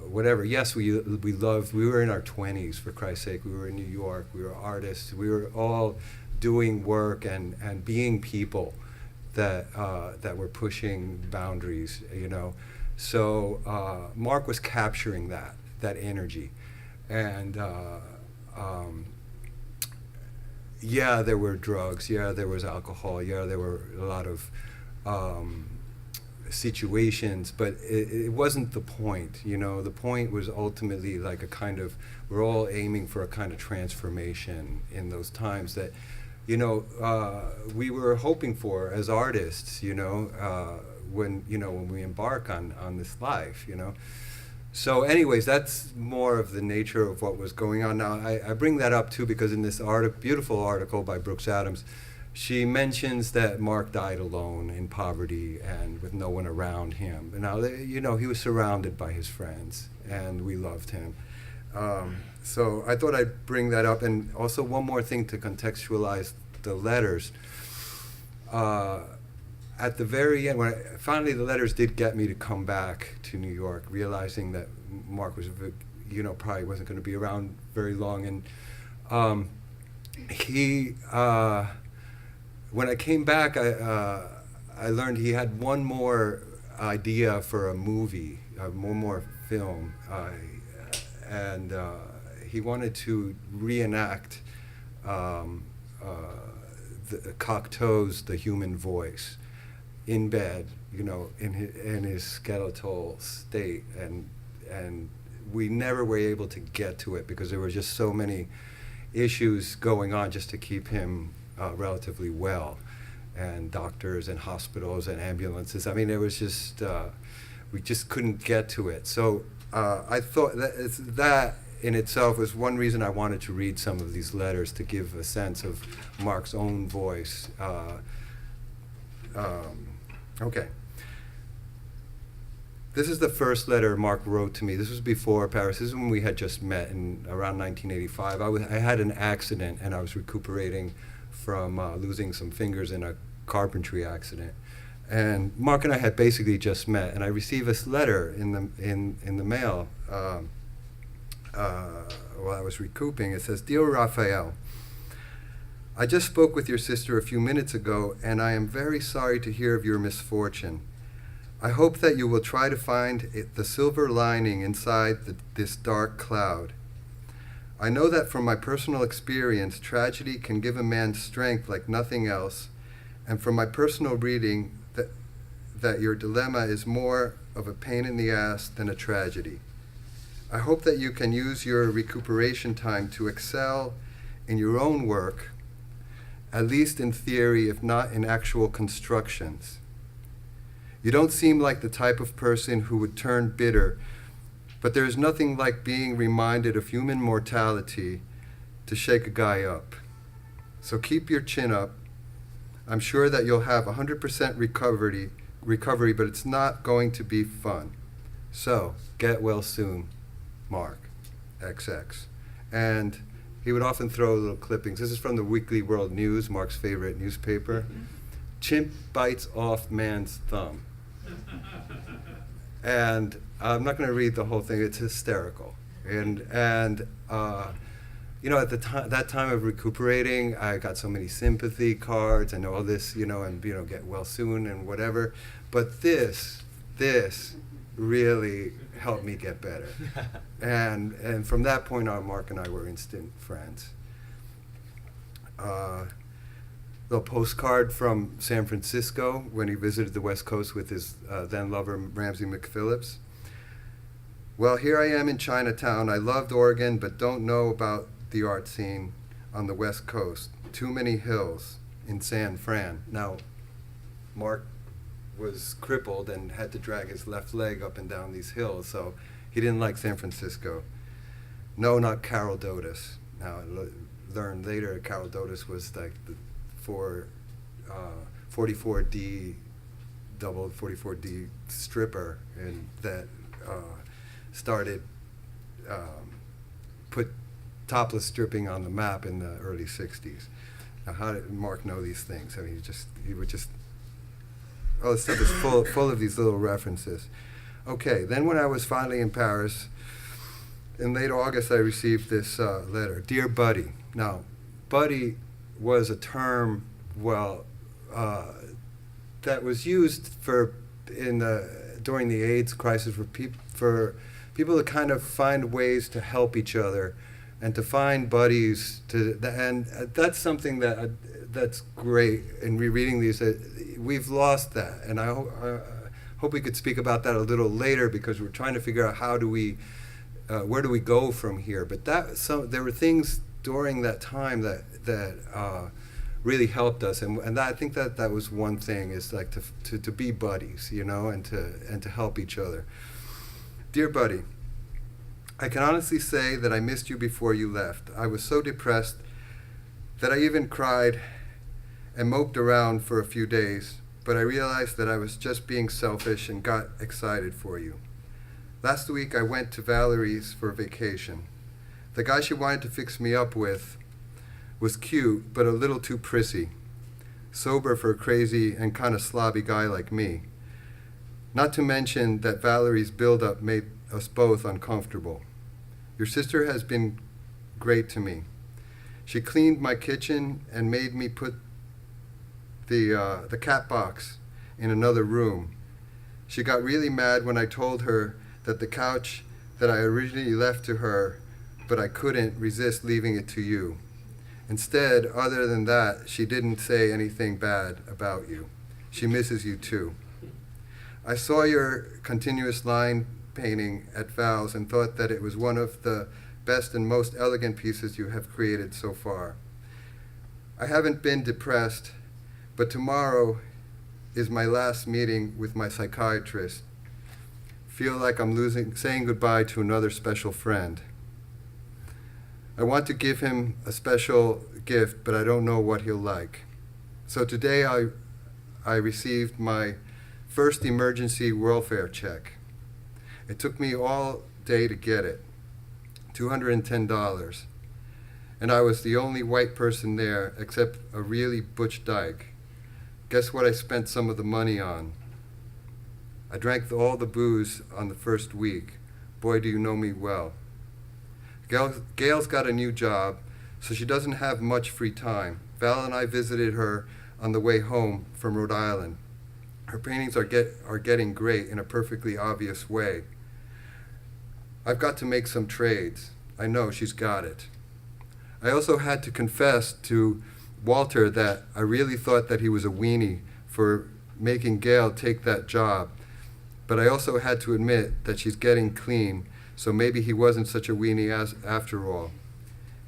whatever. Yes, we were in our 20s, for Christ's sake. We were in New York. We were artists. We were all doing work and being people that were pushing boundaries, So Marc was capturing that energy. And yeah, there were drugs. Yeah, there was alcohol. Yeah, there were a lot of situations, but it wasn't the point. The point was ultimately like a kind of, we're all aiming for a kind of transformation in those times that, we were hoping for as artists. When we embark on this life. So anyways, that's more of the nature of what was going on. Now, I bring that up, too, because in this beautiful article by Brooks Adams, she mentions that Marc died alone in poverty and with no one around him. And now, he was surrounded by his friends, and we loved him. So I thought I'd bring that up. And also one more thing to contextualize the letters. At the very end, finally the letters did get me to come back to New York, realizing that Marc was, probably wasn't going to be around very long. And when I came back, I learned he had one more idea for a movie, one more film, and he wanted to reenact Cocteau's The Human Voice in bed, in his skeletal state, and we never were able to get to it because there were just so many issues going on just to keep him relatively well, and doctors and hospitals and ambulances. I mean, it was just, we just couldn't get to it. So I thought that in itself was one reason I wanted to read some of these letters, to give a sense of Marc's own voice. Okay. This is the first letter Marc wrote to me. This was before Paris. This is when we had just met in around 1985. I had an accident, and I was recuperating from losing some fingers in a carpentry accident. And Marc and I had basically just met, and I received this letter in the mail while I was recouping. It says, "Dear Rafael, I just spoke with your sister a few minutes ago, and I am very sorry to hear of your misfortune. I hope that you will try to find the silver lining inside this dark cloud. I know that from my personal experience, tragedy can give a man strength like nothing else, and from my personal reading, that your dilemma is more of a pain in the ass than a tragedy. I hope that you can use your recuperation time to excel in your own work, at least in theory, if not in actual constructions. You don't seem like the type of person who would turn bitter, but there is nothing like being reminded of human mortality to shake a guy up. So keep your chin up. I'm sure that you'll have 100% recovery, but it's not going to be fun. So, get well soon, Mark, XX. And he would often throw little clippings. This is from the Weekly World News, Mark's favorite newspaper. Chimp bites off man's thumb. And I'm not going to read the whole thing. It's hysterical. And you know, at that time of recuperating, I got so many sympathy cards and all this, you know, and, you know, get well soon and whatever. But this really helped me get better. And from that point on, Mark and I were instant friends. The postcard from San Francisco when he visited the West Coast with his then lover, Ramsey McPhillips. Well, here I am in Chinatown. I loved Oregon, but don't know about the art scene on the West Coast. Too many hills in San Fran. Now, Mark was crippled and had to drag his left leg up and down these hills, so he didn't like San Francisco. No, not Carol Dotis. Now, I learned later Carol Dotis was like the 44D, double 44D stripper, and that started, put topless stripping on the map in the early 60s. Now, how did Mark know these things? I mean, he would just, all this stuff is full of these little references. Okay, then when I was finally in Paris, in late August, I received this letter. Dear Buddy. Now, Buddy was a term, that was used during the AIDS crisis for people to kind of find ways to help each other and to find buddies and that's something that's great in rereading these. We've lost that, and I hope we could speak about that a little later, because we're trying to figure out where do we go from here. But there were things during that time that really helped us, and I think that was one thing, is like to be buddies, you know, and to help each other. Dear Buddy, I can honestly say that I missed you before you left. I was so depressed that I even cried and moped around for a few days, but I realized that I was just being selfish and got excited for you. Last week I went to Valerie's for vacation. The guy she wanted to fix me up with was cute, but a little too prissy, sober for a crazy and kind of slobby guy like me. Not to mention that Valerie's build-up made us both uncomfortable. Your sister has been great to me. She cleaned my kitchen and made me put the cat box in another room. She got really mad when I told her that the couch that I originally left to her, but I couldn't resist leaving it to you. Instead, other than that, she didn't say anything bad about you. She misses you too. I saw your continuous line painting at Val's and thought that it was one of the best and most elegant pieces you have created so far. I haven't been depressed, but tomorrow is my last meeting with my psychiatrist. Feel like I'm saying goodbye to another special friend. I want to give him a special gift, but I don't know what he'll like. So today I received my first emergency welfare check. It took me all day to get it, $210. And I was the only white person there except a really butch dyke. Guess what I spent some of the money on? I drank all the booze on the first week. Boy, do you know me well. Gail's got a new job, so she doesn't have much free time. Val and I visited her on the way home from Rhode Island. Her paintings are getting great in a perfectly obvious way. I've got to make some trades. I know she's got it. I also had to confess to Walter that I really thought that he was a weenie for making Gail take that job, but I also had to admit that she's getting clean, so maybe he wasn't such a weenie after all.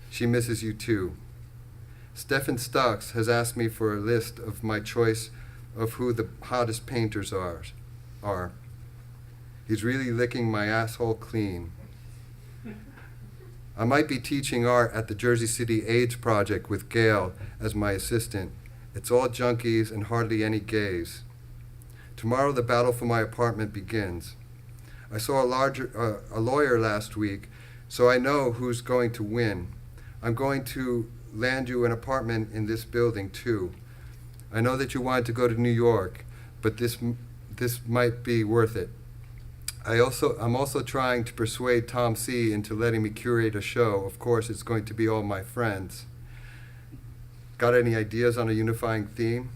She misses you too. Stephen Stux has asked me for a list of my choice of who the hottest painters are. He's really licking my asshole clean. I might be teaching art at the Jersey City AIDS Project with Gail as my assistant. It's all junkies and hardly any gays. Tomorrow the battle for my apartment begins. I saw a lawyer last week, so I know who's going to win. I'm going to land you an apartment in this building too. I know that you wanted to go to New York, but this might be worth it. I'm also trying to persuade Tom C. into letting me curate a show. Of course, it's going to be all my friends. Got any ideas on a unifying theme?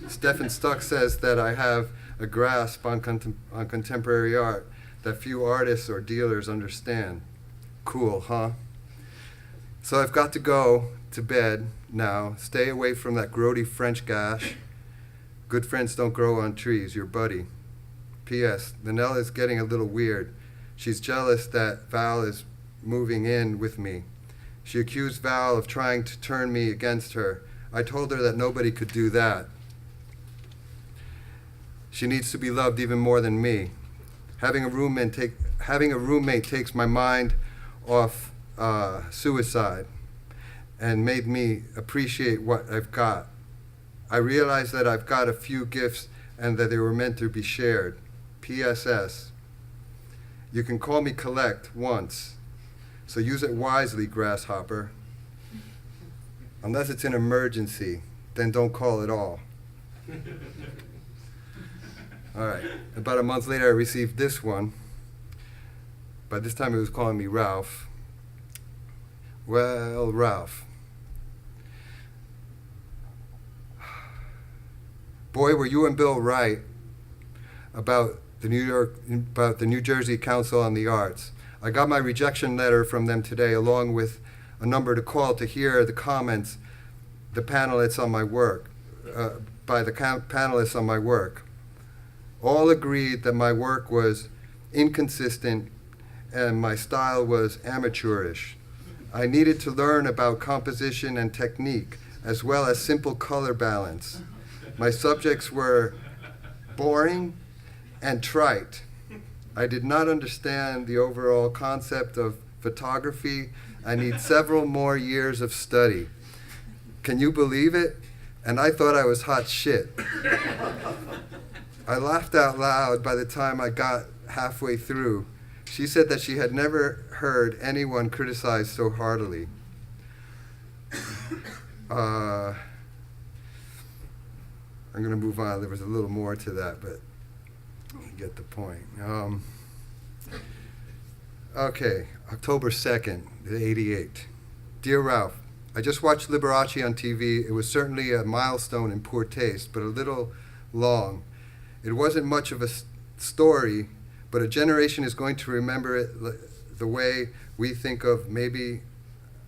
Stephen Stuck says that I have a grasp on contemporary art that few artists or dealers understand. Cool, huh? So I've got to go to bed now. Stay away from that grody French gash. Good friends don't grow on trees, your buddy. P.S. Linnell is getting a little weird. She's jealous that Val is moving in with me. She accused Val of trying to turn me against her. I told her that nobody could do that. She needs to be loved even more than me. Having a roommate takes my mind off suicide and made me appreciate what I've got. I realize that I've got a few gifts and that they were meant to be shared. P.S.S. You can call me Collect once, so use it wisely, grasshopper. Unless it's an emergency, then don't call at all. All right, about a month later I received this one. By this time it was calling me Ralph. Well, Ralph. Boy, were you and Bill right about the New Jersey Council on the Arts. I got my rejection letter from them today, along with a number to call to hear the comments the panelists on my work, panelists on my work. All agreed that my work was inconsistent and my style was amateurish. I needed to learn about composition and technique, as well as simple color balance. My subjects were boring and trite. I did not understand the overall concept of photography. I need several more years of study. Can you believe it? And I thought I was hot shit. I laughed out loud by the time I got halfway through. She said that she had never heard anyone criticize so heartily. I'm going to move on. There was a little more to that, but you get the point. Okay, October 2nd, 88. Dear Ralph, I just watched Liberace on TV. It was certainly a milestone in poor taste, but a little long. It wasn't much of a story, but a generation is going to remember it the way we think of maybe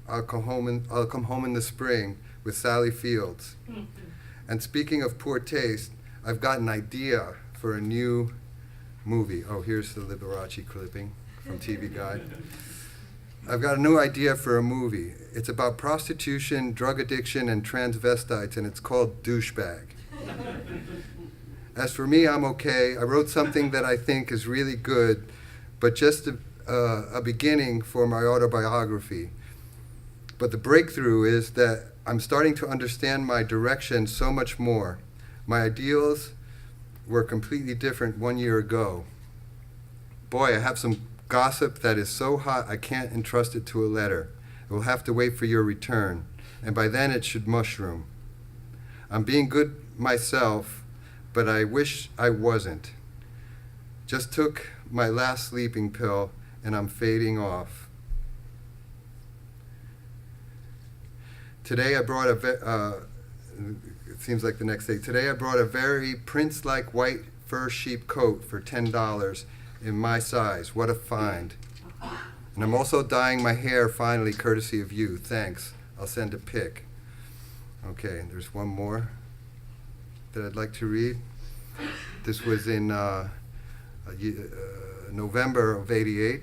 I'll Come Home in the Spring with Sally Fields. And speaking of poor taste, I've got an idea for a new movie. Oh, here's the Liberace clipping from TV Guide. I've got a new idea for a movie. It's about prostitution, drug addiction, and transvestites, and it's called Douchebag. As for me, I'm okay. I wrote something that I think is really good, but just a beginning for my autobiography. But the breakthrough is that I'm starting to understand my direction so much more. My ideals were completely different 1 year ago. Boy, I have some gossip that is so hot I can't entrust it to a letter. It will have to wait for your return, and by then it should mushroom. I'm being good myself, but I wish I wasn't. Just took my last sleeping pill, and I'm fading off. Today I brought it seems like the next day. Today I brought a very Prince-like white fur sheep coat for $10 in my size. What a find. And I'm also dyeing my hair finally, courtesy of you. Thanks. I'll send a pic. Okay, there's one more. that I'd like to read. This was in November of '88.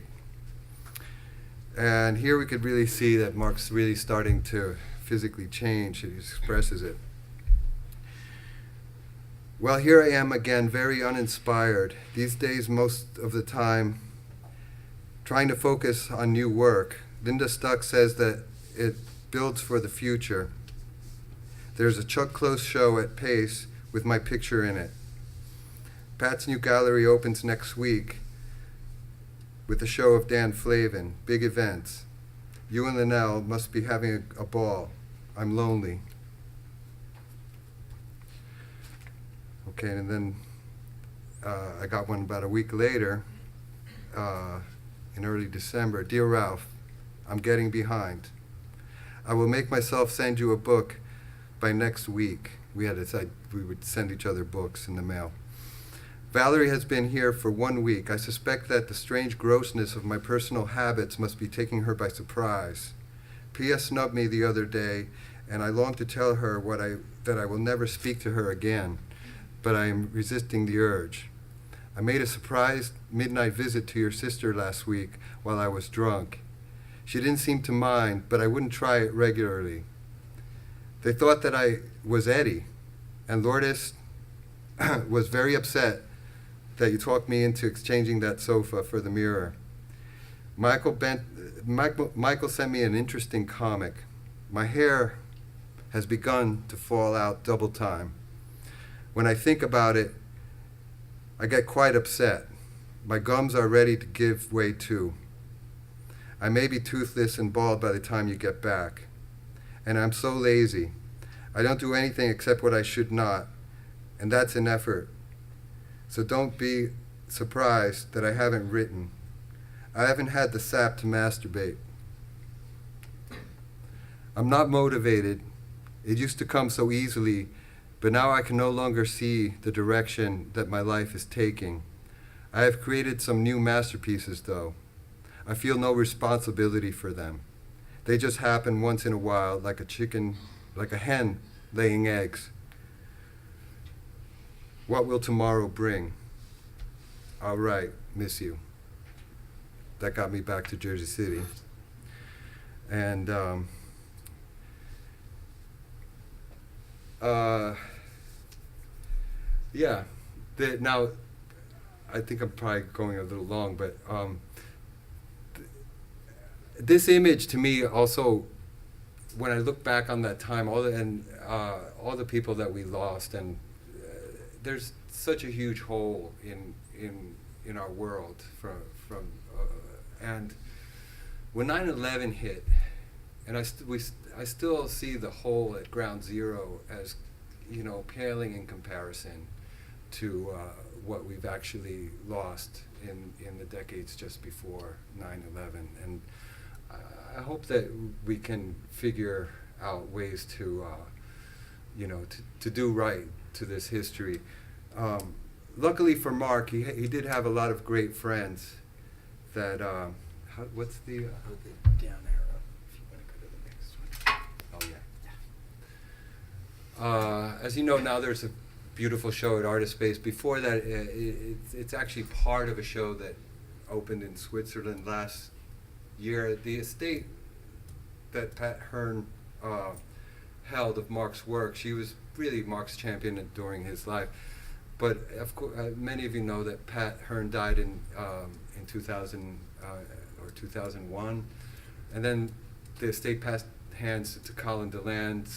And here we could really see that Marc's really starting to physically change. He expresses it. Well, here I am again, very uninspired. These days, most of the time, trying to focus on new work. Linda Stuck says that it builds for the future. There's a Chuck Close show at Pace with my picture in it. Pat's new gallery opens next week with a show of Dan Flavin, big events. You and Linnell must be having a ball. I'm lonely. Okay, and then I got one about a week later, in early December. Dear Ralph, I'm getting behind. I will make myself send you a book by next week. We had decided we would send each other books in the mail. Valerie has been here for 1 week. I suspect that the strange grossness of my personal habits must be taking her by surprise. Pia snubbed me the other day, and I long to tell her that I will never speak to her again, but I am resisting the urge. I made a surprise midnight visit to your sister last week while I was drunk. She didn't seem to mind, but I wouldn't try it regularly. They thought that I was Eddie, and Lourdes was very upset that you talked me into exchanging that sofa for the mirror. Michael sent me an interesting comic. My hair has begun to fall out double time. When I think about it, I get quite upset. My gums are ready to give way too. I may be toothless and bald by the time you get back. And I'm so lazy. I don't do anything except what I should not, and that's an effort. So don't be surprised that I haven't written. I haven't had the sap to masturbate. I'm not motivated. It used to come so easily, but now I can no longer see the direction that my life is taking. I have created some new masterpieces, though. I feel no responsibility for them. They just happen once in a while, like a hen laying eggs. What will tomorrow bring? All right, miss you. That got me back to Jersey City. And yeah, now I think I'm probably going a little long, but this image to me also, when I look back on that time, all the people that we lost, and there's such a huge hole in our world and when 9/11 hit, and I still see the hole at ground zero as, paling in comparison to what we've actually lost in the decades just before 9/11, and I hope that we can figure out ways to do right to this history. Luckily for Marc, he did have a lot of great friends that, what's the down arrow, if you want to go to the next one. Oh, yeah. As you know, now there's a beautiful show at Artist Space. Before that, it's actually part of a show that opened in Switzerland last year. The estate that Pat Hearn held of Marc's work, she was really Marc's champion during his life. But of course, many of you know that Pat Hearn died in 2000 or 2001, and then the estate passed hands to Colin DeLand,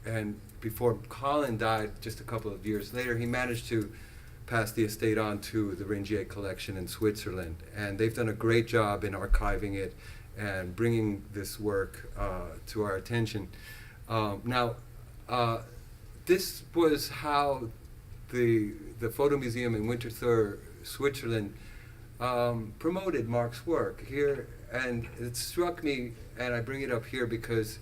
and before Colin died, just a couple of years later, he managed to pass the estate on to the Ringier collection in Switzerland, and they've done a great job in archiving it and bringing this work to our attention. This was how the Photo Museum in Winterthur, Switzerland, promoted Marc's work here, and it struck me, and I bring it up here because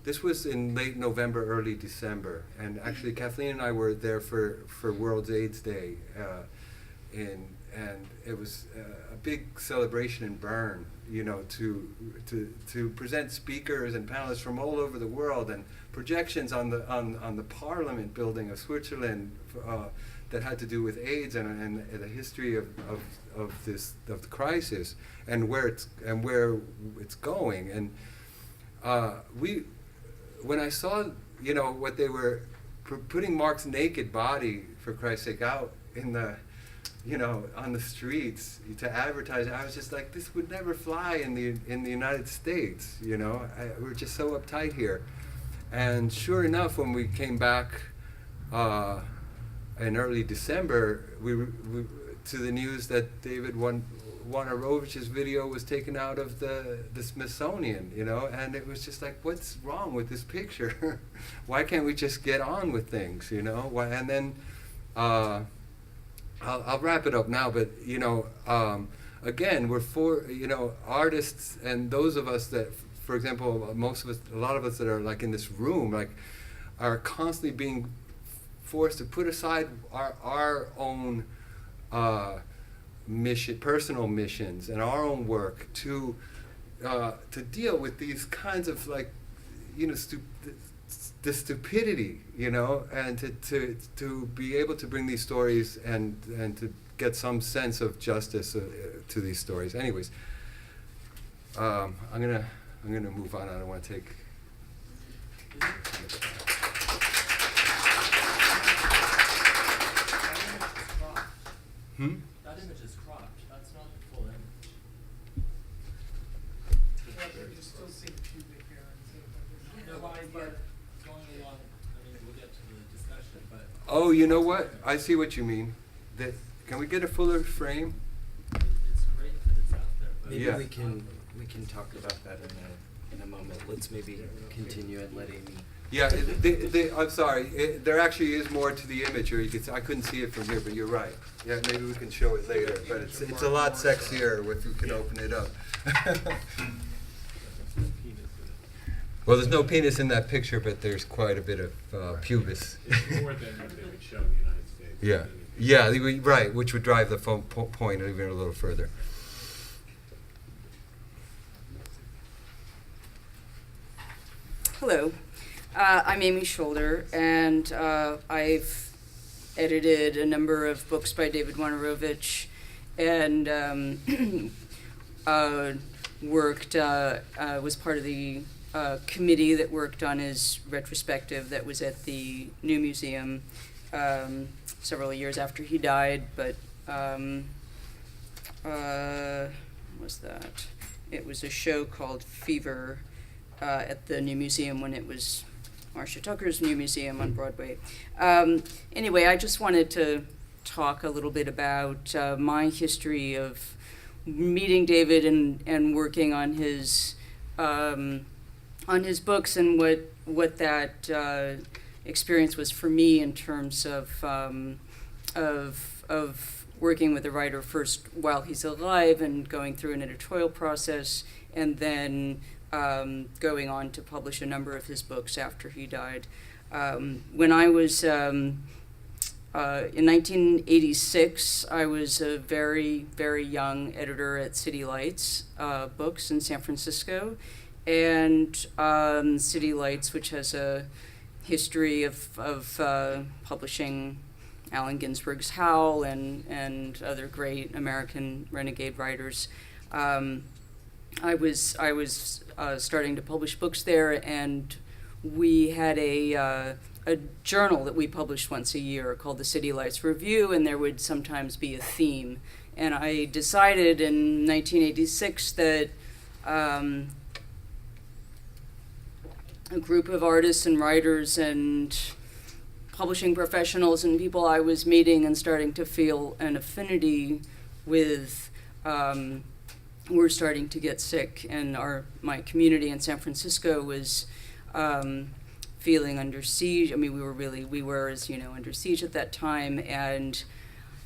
this was in late November, early December, and actually Kathleen and I were there for World AIDS Day, and it was a big celebration in Bern, to present speakers and panelists from all over the world, and projections on the Parliament building of Switzerland that had to do with AIDS and the history of the crisis and where it's going. And when I saw what they were putting Marc's naked body, for Christ's sake, out in the on the streets to advertise, I was just like, this would never fly in the United States. We're just so uptight here. And sure enough, when we came back in early December, we to the news that David Wojnarowicz's video was taken out of the Smithsonian, and it was just like, what's wrong with this picture? Why can't we just get on with things, And then I'll wrap it up now, but again, we're for artists, and those of us that, for example, a lot of us that are like in this room, like, are constantly being forced to put aside our own personal missions and our own work to deal with these kinds of the stupidity, and to be able to bring these stories and to get some sense of justice to these stories. Anyways, I'm gonna move on. I don't want to take. That image is cropped. That's not the full image. You still see pubic hair and No, but going along, we'll get to the discussion, but Oh, you know what? I see what you mean. Can we get a fuller frame? it's great that it's out there. But Maybe Yeah. we can talk about that in a moment. Let's maybe continue and let Amy. Yeah, I'm sorry. There actually is more to the image, or I couldn't see it from here, but you're right. Yeah, maybe we can show it later. But it's a lot sexier if we can open it up. Well, there's no penis in that picture, but there's quite a bit of pubis. It's more than what they would show in the United States. Yeah, right, which would drive the point even a little further. Hello, I'm Amy Scholder, and I've edited a number of books by David Wojnarowicz, and was part of the committee that worked on his retrospective that was at the New Museum several years after he died, but what was that? It was a show called Fever at the New Museum when it was Marcia Tucker's New Museum on Broadway. Anyway, I just wanted to talk a little bit about my history of meeting David and working on his books, and what that experience was for me in terms of working with a writer first while he's alive and going through an editorial process, and then going on to publish a number of his books after he died. When I was in 1986, I was a very, very young editor at City Lights Books in San Francisco, and City Lights, which has a history of publishing Allen Ginsberg's Howl and other great American renegade writers. I was starting to publish books there, and we had a journal that we published once a year called the City Lights Review, and there would sometimes be a theme. And I decided in 1986 that a group of artists and writers and publishing professionals and people I was meeting and starting to feel an affinity with were starting to get sick, and my community in San Francisco was feeling under siege. I mean, we were, as you know, under siege at that time, and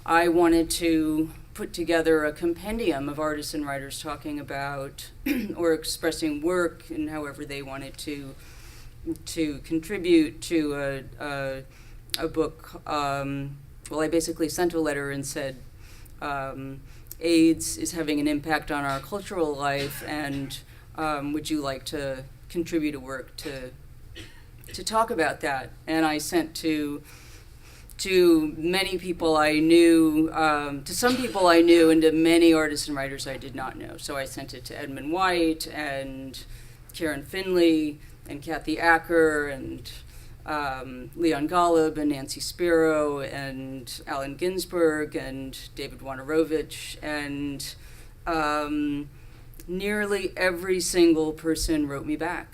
I wanted to put together a compendium of artists and writers talking about or expressing work in however they wanted to contribute to a book. Well, I basically sent a letter and said, AIDS is having an impact on our cultural life, and would you like to contribute a work to talk about that? And I sent to many people I knew, to some people I knew, and to many artists and writers I did not know. So I sent it to Edmund White and Karen Finley and Kathy Acker and Leon Golub and Nancy Spiro and Allen Ginsberg and David Wojnarowicz, and nearly every single person wrote me back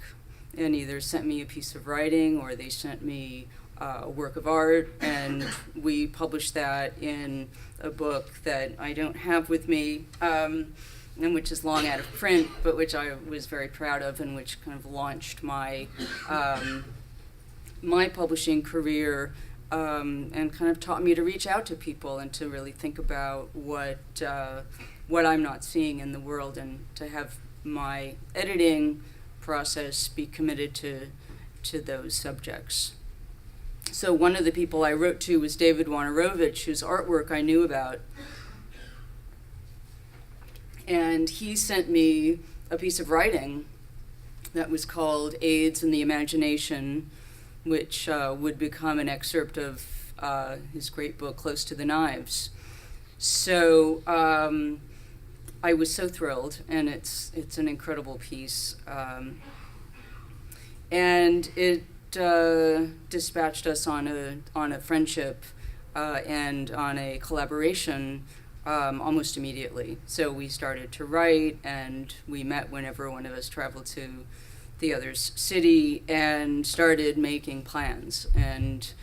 and either sent me a piece of writing or they sent me a work of art, and we published that in a book that I don't have with me, and which is long out of print, but which I was very proud of, and which kind of launched my my publishing career, and kind of taught me to reach out to people and to really think about what I'm not seeing in the world, and to have my editing process be committed to those subjects. So one of the people I wrote to was David Wojnarowicz, whose artwork I knew about. And he sent me a piece of writing that was called AIDS and the Imagination, which would become an excerpt of his great book, Close to the Knives. So I was so thrilled, and it's an incredible piece. And it dispatched us on a friendship and on a collaboration almost immediately. So we started to write, and we met whenever one of us traveled to the other's city and started making plans. And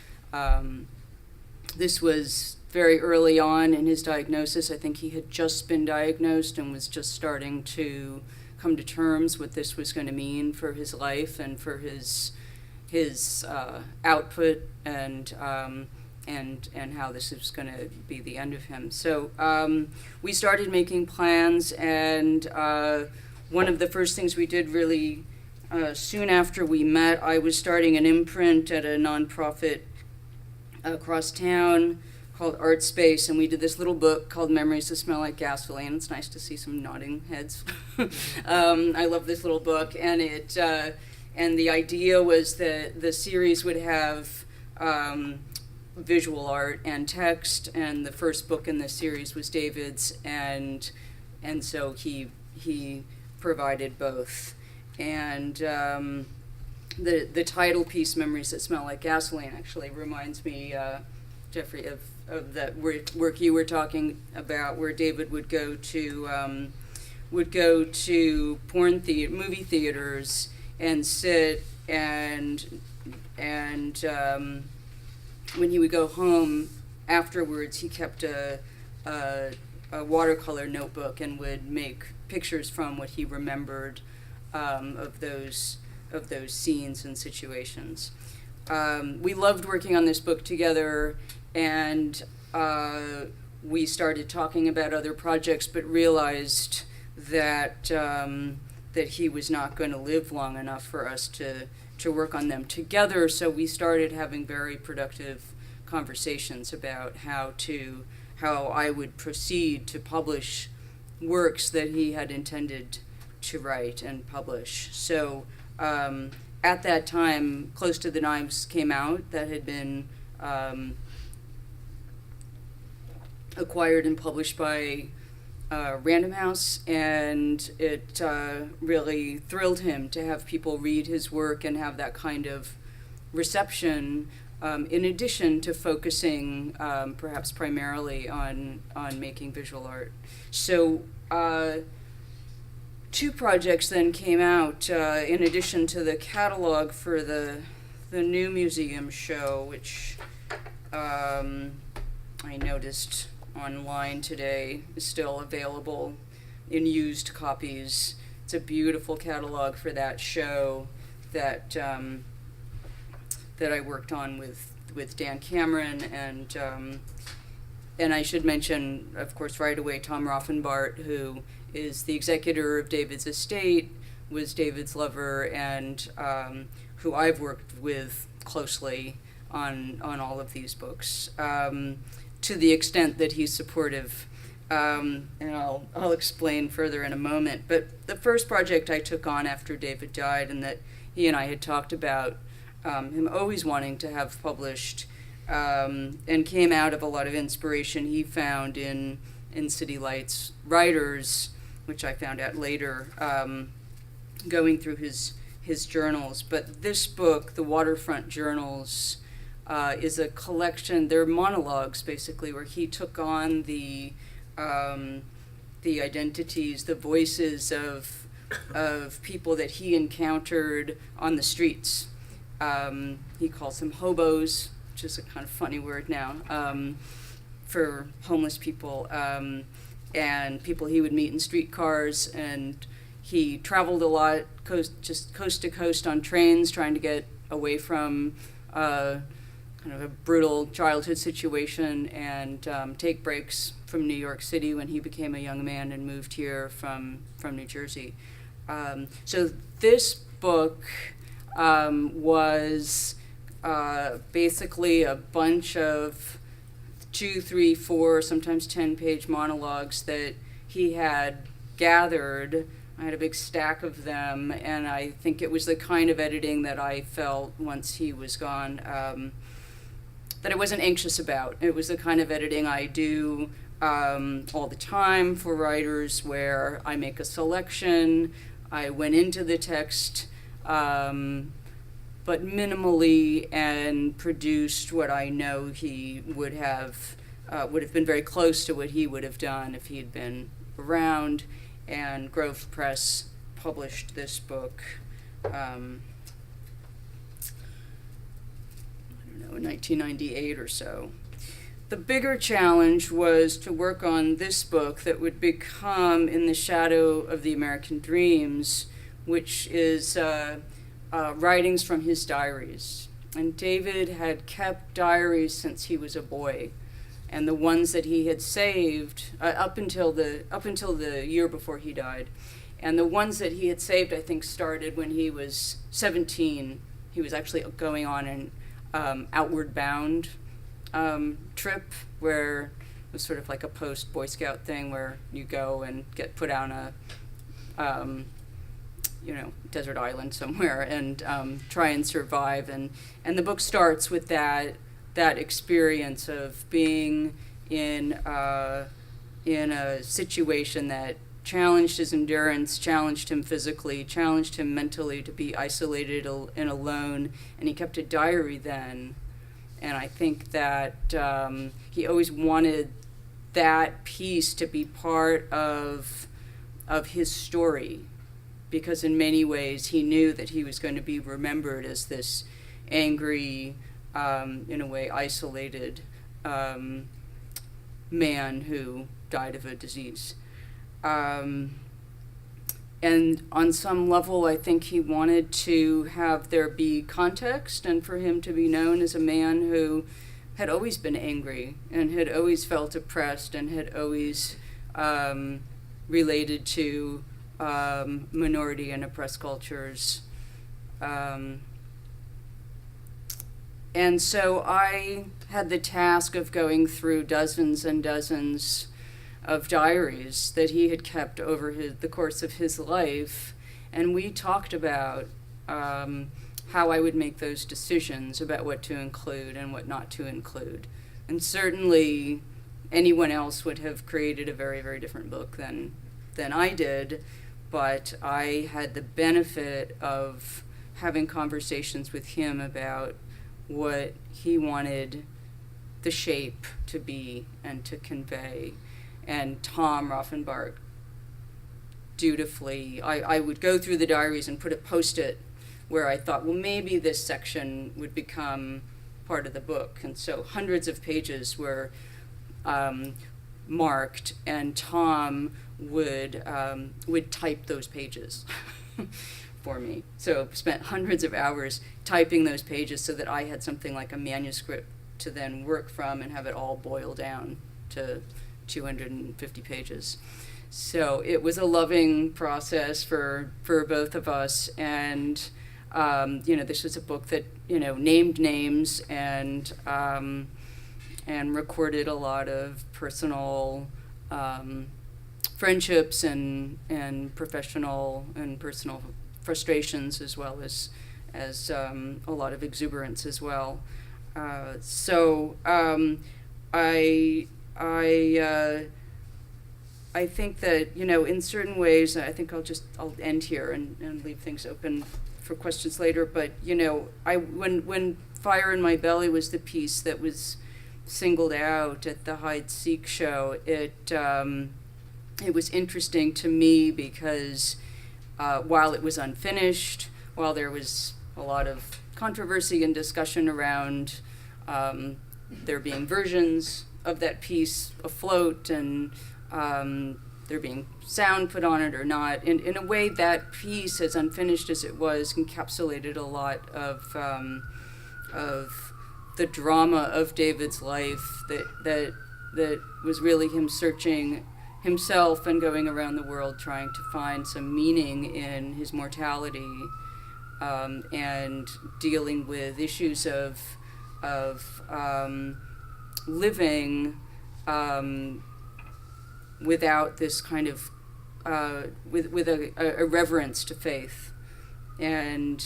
this was very early on in his diagnosis. I think he had just been diagnosed and was just starting to come to terms with this was going to mean for his life and for his output, and how this was going to be the end of him. So we started making plans, and one of the first things we did really soon after we met, I was starting an imprint at a nonprofit across town called Art Space, and we did this little book called Memories That Smell Like Gasoline. It's nice to see some nodding heads. I love this little book, and it and the idea was that the series would have visual art and text, and the first book in the series was David's, and so he provided both. And the title piece, Memories That Smell Like Gasoline, actually reminds me, Jeffrey, of that work you were talking about, where David would go to movie theaters and sit, and when he would go home afterwards, he kept a watercolor notebook and would make pictures from what he remembered of those scenes and situations. We loved working on this book together, and we started talking about other projects, but realized that he was not going to live long enough for us to work on them together. So we started having very productive conversations about how I would proceed to publish works that he had intended to write and publish. So at that time, Close to the Knives came out. That had been acquired and published by Random House, and it really thrilled him to have people read his work and have that kind of reception, in addition to focusing perhaps primarily on making visual art. So two projects then came out in addition to the catalog for the new museum show, which I noticed online today is still available in used copies. It's a beautiful catalog for that show that I worked on with Dan Cameron, and I should mention, of course, right away, Tom Raffenbart, who is the executor of David's estate, was David's lover, and who I've worked with closely on all of these books, to the extent that he's supportive And I'll explain further in a moment. But the first project I took on after David died, and that he and I had talked about him always wanting to have published, and came out of a lot of inspiration he found in City Lights writers, which I found out later, going through his journals. But this book, The Waterfront Journals, is a collection. They're monologues, basically, where he took on the identities, the voices of people that he encountered on the streets. He calls them hobos, which is a kind of funny word now, for homeless people, and people he would meet in streetcars. And he traveled a lot, just coast to coast on trains, trying to get away from kind of a brutal childhood situation, and take breaks from New York City when he became a young man and moved here from New Jersey. So this book was basically a bunch of 2, 3, 4, sometimes 10-page monologues that he had gathered. I had a big stack of them, and I think it was the kind of editing that I felt once he was gone that I wasn't anxious about. It was the kind of editing I do all the time for writers, where I make a selection, I went into the text, but minimally, and produced what I know he would have been very close to what he would have done if he had been around. And Grove Press published this book, in 1998 or so. The bigger challenge was to work on this book that would become In the Shadow of the American Dreams, which is writings from his diaries. And David had kept diaries since he was a boy, and the ones that he had saved up until the year before he died, and the ones that he had saved, I think, started when he was 17. He was actually going on an Outward Bound trip, where it was sort of like a post-Boy Scout thing, where you go and get put on a desert island somewhere and try and survive. And the book starts with that experience of being in a situation that challenged his endurance, challenged him physically, challenged him mentally, to be isolated and alone. And he kept a diary then. And I think that he always wanted that piece to be part of his story, because in many ways he knew that he was going to be remembered as this angry, in a way isolated man who died of a disease. And on some level, I think he wanted to have there be context, and for him to be known as a man who had always been angry and had always felt oppressed and had always related to minority and oppressed cultures. And so I had the task of going through dozens and dozens of diaries that he had kept over the course of his life, and we talked about how I would make those decisions about what to include and what not to include. And certainly anyone else would have created a very, very different book than I did, but I had the benefit of having conversations with him about what he wanted the shape to be and to convey. And Tom Raffenbach dutifully, I would go through the diaries and put a post-it where I thought, well, maybe this section would become part of the book. And so hundreds of pages were marked, and Tom would type those pages for me. So spent hundreds of hours typing those pages so that I had something like a manuscript to then work from and have it all boil down to 250 pages. So it was a loving process for both of us, and this was a book that named names and recorded a lot of personal friendships and professional and personal frustrations, as well as a lot of exuberance as well. I think that, in certain ways, I think I'll end here and leave things open for questions later. But, when Fire in My Belly was the piece that was singled out at the Hide-Seek show, it was interesting to me because while it was unfinished, while there was a lot of controversy and discussion around there being versions of that piece afloat and there being sound put on it or not, in a way that piece, as unfinished as it was, encapsulated a lot of the drama of David's life that was really him searching himself and going around the world trying to find some meaning in his mortality, and dealing with issues of living without this kind of with a reverence to faith. And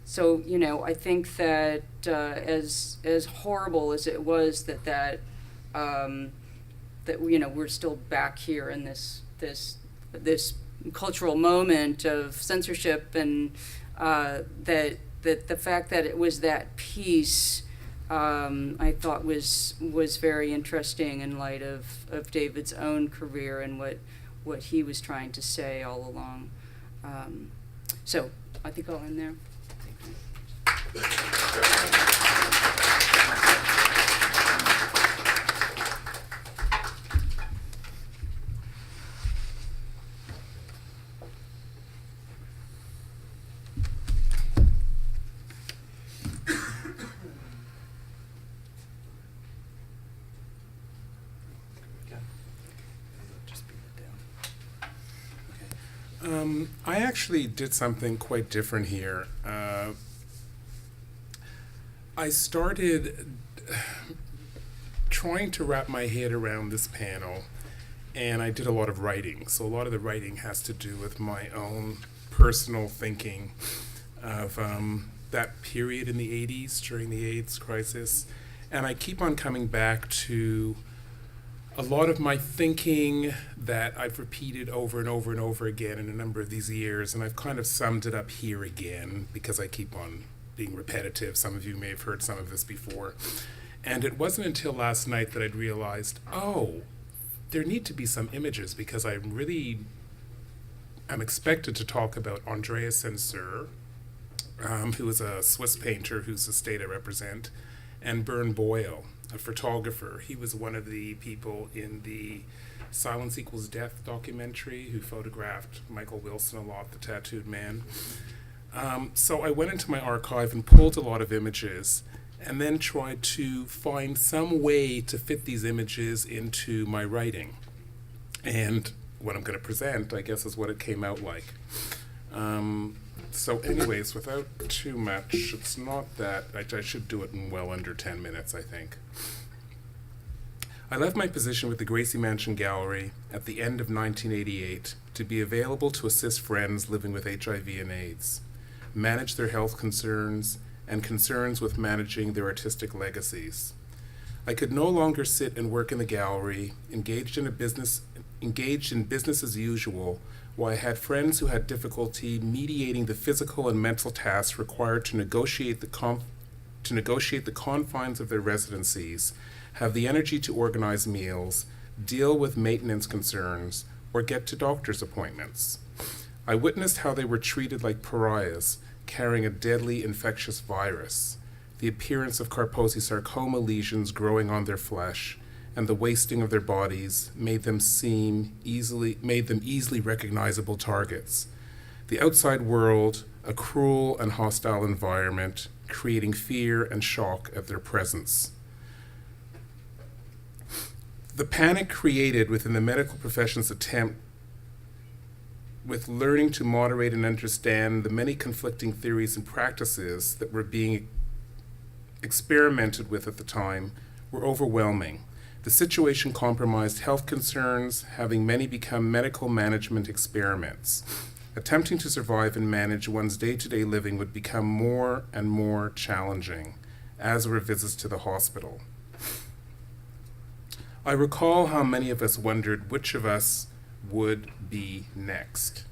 so, I think that as horrible as it was that we're still back here in this cultural moment of censorship, and that the fact that it was that piece, I thought was very interesting in light of David's own career and what he was trying to say all along. So I think I'll end there. I actually did something quite different here. I started trying to wrap my head around this panel, and I did a lot of writing. So a lot of the writing has to do with my own personal thinking of that period in the 80s during the AIDS crisis. And I keep on coming back to a lot of my thinking that I've repeated over and over and over again in a number of these years, and I've kind of summed it up here again because I keep on being repetitive. Some of you may have heard some of this before. And it wasn't until last night that I'd realized, there need to be some images, because I'm expected to talk about Andreas Senser, who is a Swiss painter whose estate I represent, and Bern Boyle, a photographer. He was one of the people in the Silence Equals Death documentary who photographed Michael Wilson a lot, the tattooed man. So I went into my archive and pulled a lot of images, and then tried to find some way to fit these images into my writing. And what I'm going to present, I guess, is what it came out like. So anyways, without too much, it's not that, I should do it in well under 10 minutes, I think. I left my position with the Gracie Mansion Gallery at the end of 1988 to be available to assist friends living with HIV and AIDS, manage their health concerns, and concerns with managing their artistic legacies. I could no longer sit and work in the gallery, engaged in business as usual, while I had friends who had difficulty mediating the physical and mental tasks required to negotiate the confines of their residencies, have the energy to organize meals, deal with maintenance concerns, or get to doctor's appointments. I witnessed how they were treated like pariahs, carrying a deadly infectious virus, the appearance of Kaposi sarcoma lesions growing on their flesh, and the wasting of their bodies made them easily recognizable targets. The outside world, a cruel and hostile environment, creating fear and shock at their presence. The panic created within the medical profession's attempt with learning to moderate and understand the many conflicting theories and practices that were being experimented with at the time were overwhelming. The situation compromised health concerns, having many become medical management experiments. Attempting to survive and manage one's day-to-day living would become more and more challenging, as were visits to the hospital. I recall how many of us wondered which of us would be next.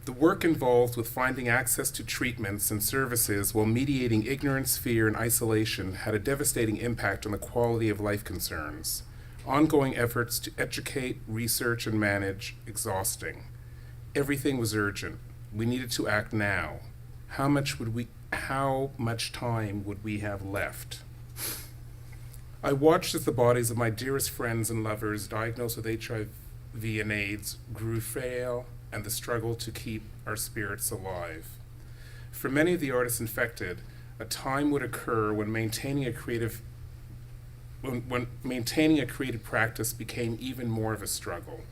The work involved with finding access to treatments and services while mediating ignorance, fear, and isolation had a devastating impact on the quality of life concerns. Ongoing efforts to educate, research, and manage, exhausting. Everything was urgent. We needed to act now. How much time would we have left? I watched as the bodies of my dearest friends and lovers diagnosed with HIV and AIDS grew frail, and the struggle to keep our spirits alive. For many of the artists infected, a time would occur when maintaining a creative practice became even more of a struggle,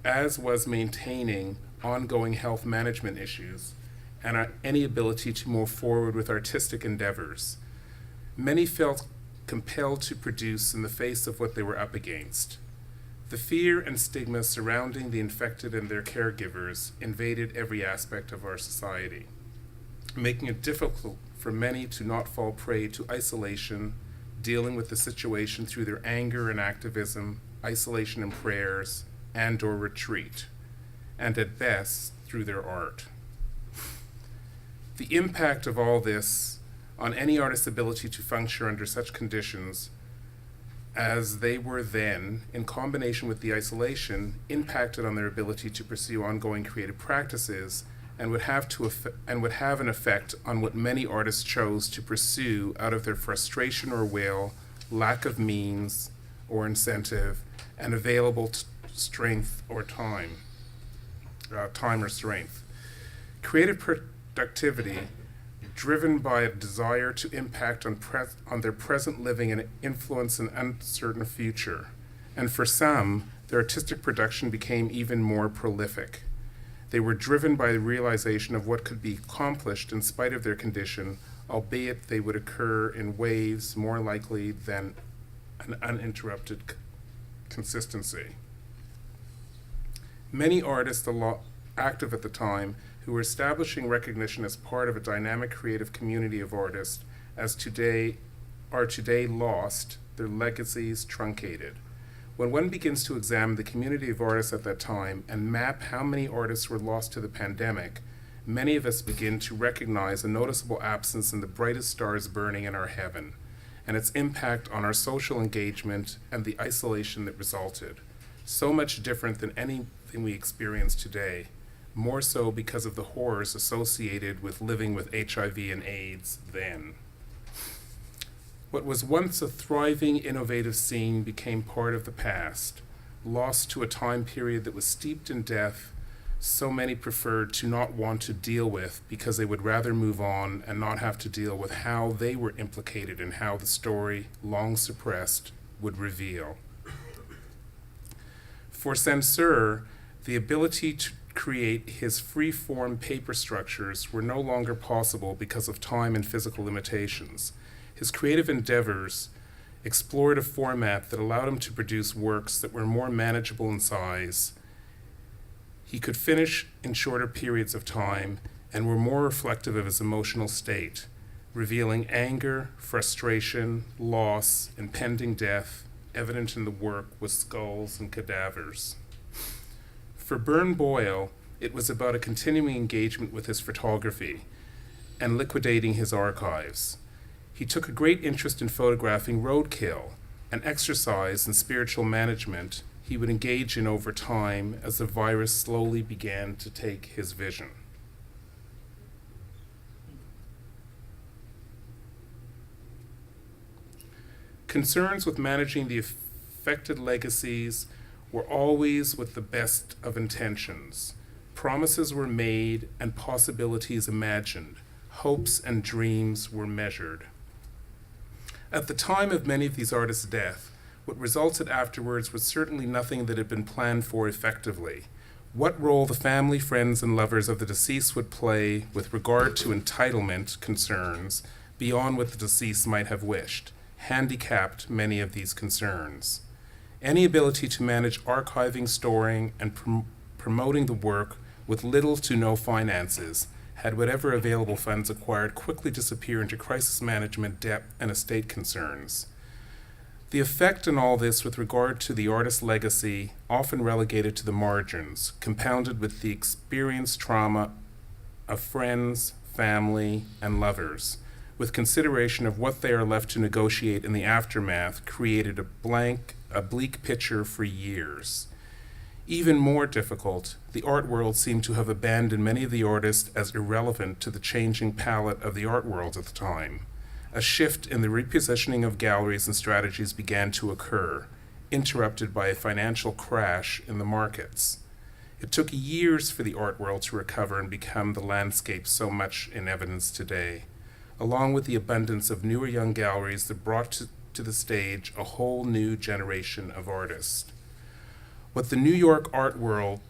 as was maintaining ongoing health management issues and any ability to move forward with artistic endeavors. Many felt compelled to produce in the face of what they were up against. The fear and stigma surrounding the infected and their caregivers invaded every aspect of our society, making it difficult for many to not fall prey to isolation, dealing with the situation through their anger and activism, isolation and prayers, and/or retreat, and at best, through their art. The impact of all this on any artist's ability to function under such conditions as they were then, in combination with the isolation, impacted on their ability to pursue ongoing creative practices and would have an effect on what many artists chose to pursue out of their frustration or will, lack of means or incentive, and available strength or time or strength. Creative productivity, driven by a desire to impact on their present living and influence an uncertain future. And for some, their artistic production became even more prolific. They were driven by the realization of what could be accomplished in spite of their condition, albeit they would occur in waves more likely than an uninterrupted consistency. Many artists active at the time who were establishing recognition as part of a dynamic creative community of artists are today lost, their legacies truncated. When one begins to examine the community of artists at that time and map how many artists were lost to the pandemic, many of us begin to recognize a noticeable absence in the brightest stars burning in our heaven, and its impact on our social engagement and the isolation that resulted. So much different than anything we experience today, more so because of the horrors associated with living with HIV and AIDS then. What was once a thriving, innovative scene became part of the past, lost to a time period that was steeped in death so many preferred to not want to deal with because they would rather move on and not have to deal with how they were implicated in how the story, long suppressed, would reveal. For Senser, the ability to create his free-form paper structures were no longer possible because of time and physical limitations. His creative endeavors explored a format that allowed him to produce works that were more manageable in size. He could finish in shorter periods of time and were more reflective of his emotional state, revealing anger, frustration, loss, impending death, evident in the work with skulls and cadavers. For Bern Boyle, it was about a continuing engagement with his photography and liquidating his archives. He took a great interest in photographing roadkill, an exercise in spiritual management he would engage in over time as the virus slowly began to take his vision. Concerns with managing the affected legacies were always with the best of intentions. Promises were made and possibilities imagined. Hopes and dreams were measured. At the time of many of these artists' death, what resulted afterwards was certainly nothing that had been planned for effectively. What role the family, friends, and lovers of the deceased would play with regard to entitlement concerns beyond what the deceased might have wished handicapped many of these concerns. Any ability to manage archiving, storing, and promoting the work with little to no finances had whatever available funds acquired quickly disappear into crisis management, debt, and estate concerns. The effect in all this with regard to the artist's legacy, often relegated to the margins, compounded with the experienced trauma of friends, family, and lovers, with consideration of what they are left to negotiate in the aftermath, created a bleak picture for years. Even more difficult, the art world seemed to have abandoned many of the artists as irrelevant to the changing palette of the art world at the time. A shift in the repositioning of galleries and strategies began to occur, interrupted by a financial crash in the markets. It took years for the art world to recover and become the landscape so much in evidence today, along with the abundance of newer young galleries that brought to the stage a whole new generation of artists. What the New York art world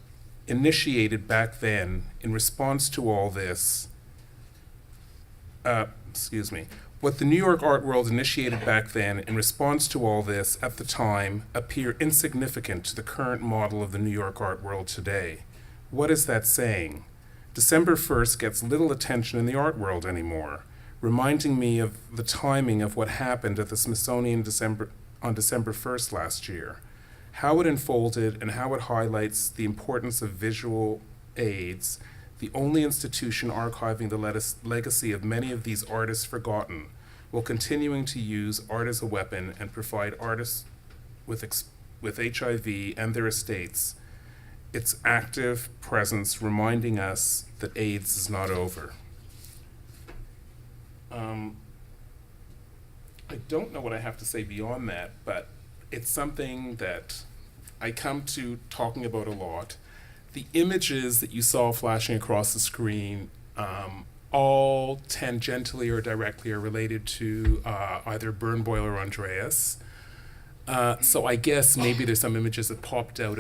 initiated back then in response to all this, what the New York art world initiated back then in response to all this at the time appear insignificant to the current model of the New York art world today. What is that saying? December 1st gets little attention in the art world anymore, reminding me of the timing of what happened at the Smithsonian on December 1st last year. How it unfolded and how it highlights the importance of visual aids, the only institution archiving the legacy of many of these artists forgotten, while continuing to use art as a weapon and provide artists with HIV and their estates its active presence reminding us that AIDS is not over. I don't know what I have to say beyond that, but it's something that I come to talking about a lot. The images that you saw flashing across the screen all tangentially or directly are related to either Bern Boyle or Andreas. So I guess maybe there's some images that popped out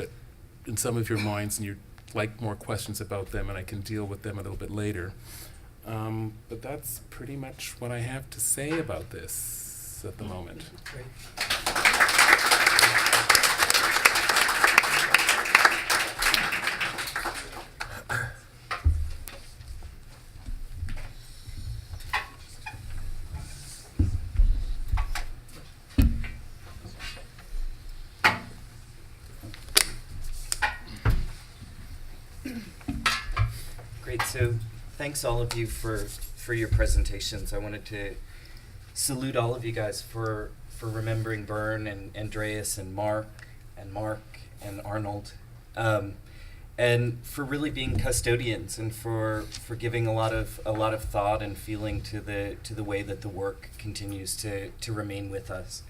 in some of your minds and you'd like more questions about them, and I can deal with them a little bit later. But that's pretty much what I have to say about this at the moment. Great. Great, so thanks all of you for your presentations. I wanted to salute all of you guys for remembering Bern and Andreas and Marc and Arnold, and for really being custodians and for giving a lot of thought and feeling to the way that the work continues to remain with us.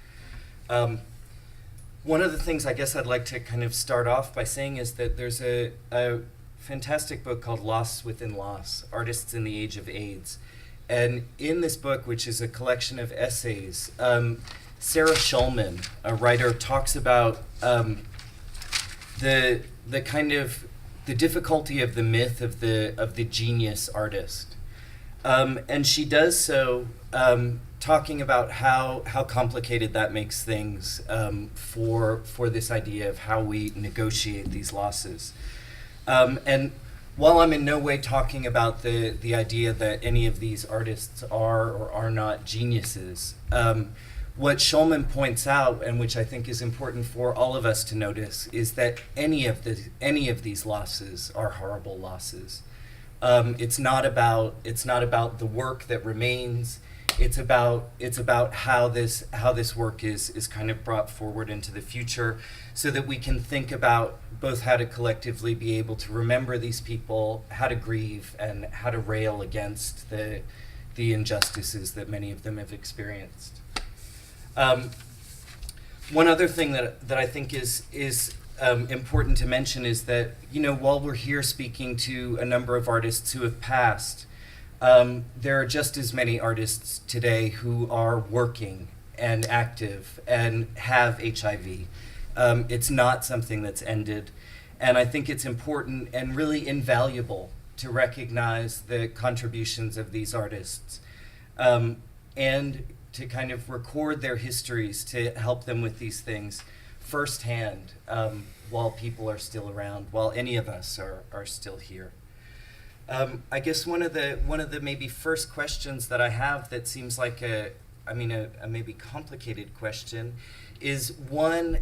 One of the things I guess I'd like to kind of start off by saying is that there's a fantastic book called Loss Within Loss, Artists in the Age of AIDS. And in this book, which is a collection of essays, Sarah Schulman, a writer, talks about the kind of the difficulty of the myth of the genius artist. And she does so talking about how complicated that makes things for this idea of how we negotiate these losses. And while I'm in no way talking about the idea that any of these artists are or are not geniuses, what Schulman points out, and which I think is important for all of us to notice, is that any of these losses are horrible losses. It's not about the work that remains. It's about how this work is kind of brought forward into the future, so that we can think about both how to collectively be able to remember these people, how to grieve, and how to rail against the injustices that many of them have experienced. One other thing that I think is important to mention is that, while we're here speaking to a number of artists who have passed, there are just as many artists today who are working and active and have HIV. It's not something that's ended. And I think it's important and really invaluable to recognize the contributions of these artists. And kind of record their histories, to help them with these things firsthand, while people are still around, while any of us are still here. I guess one of the maybe first questions that I have that seems like a maybe complicated question is one,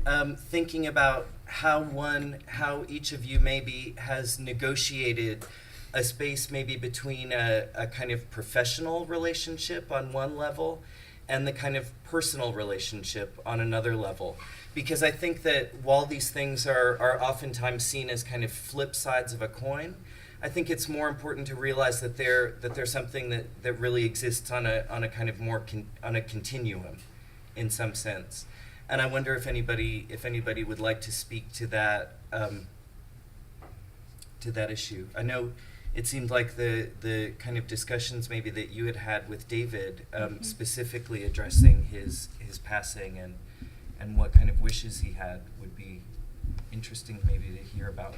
thinking about how each of you maybe has negotiated a space maybe between a kind of professional relationship on one level and the kind of personal relationship on another level. Because I think that while these things are oftentimes seen as kind of flip sides of a coin, I think it's more important to realize that there's something that really exists on a kind of more on a continuum, in some sense. And I wonder if anybody would like to speak to that issue. I know it seemed like the kind of discussions maybe that you had with David, specifically addressing his passing and what kind of wishes he had, would be interesting maybe to hear about.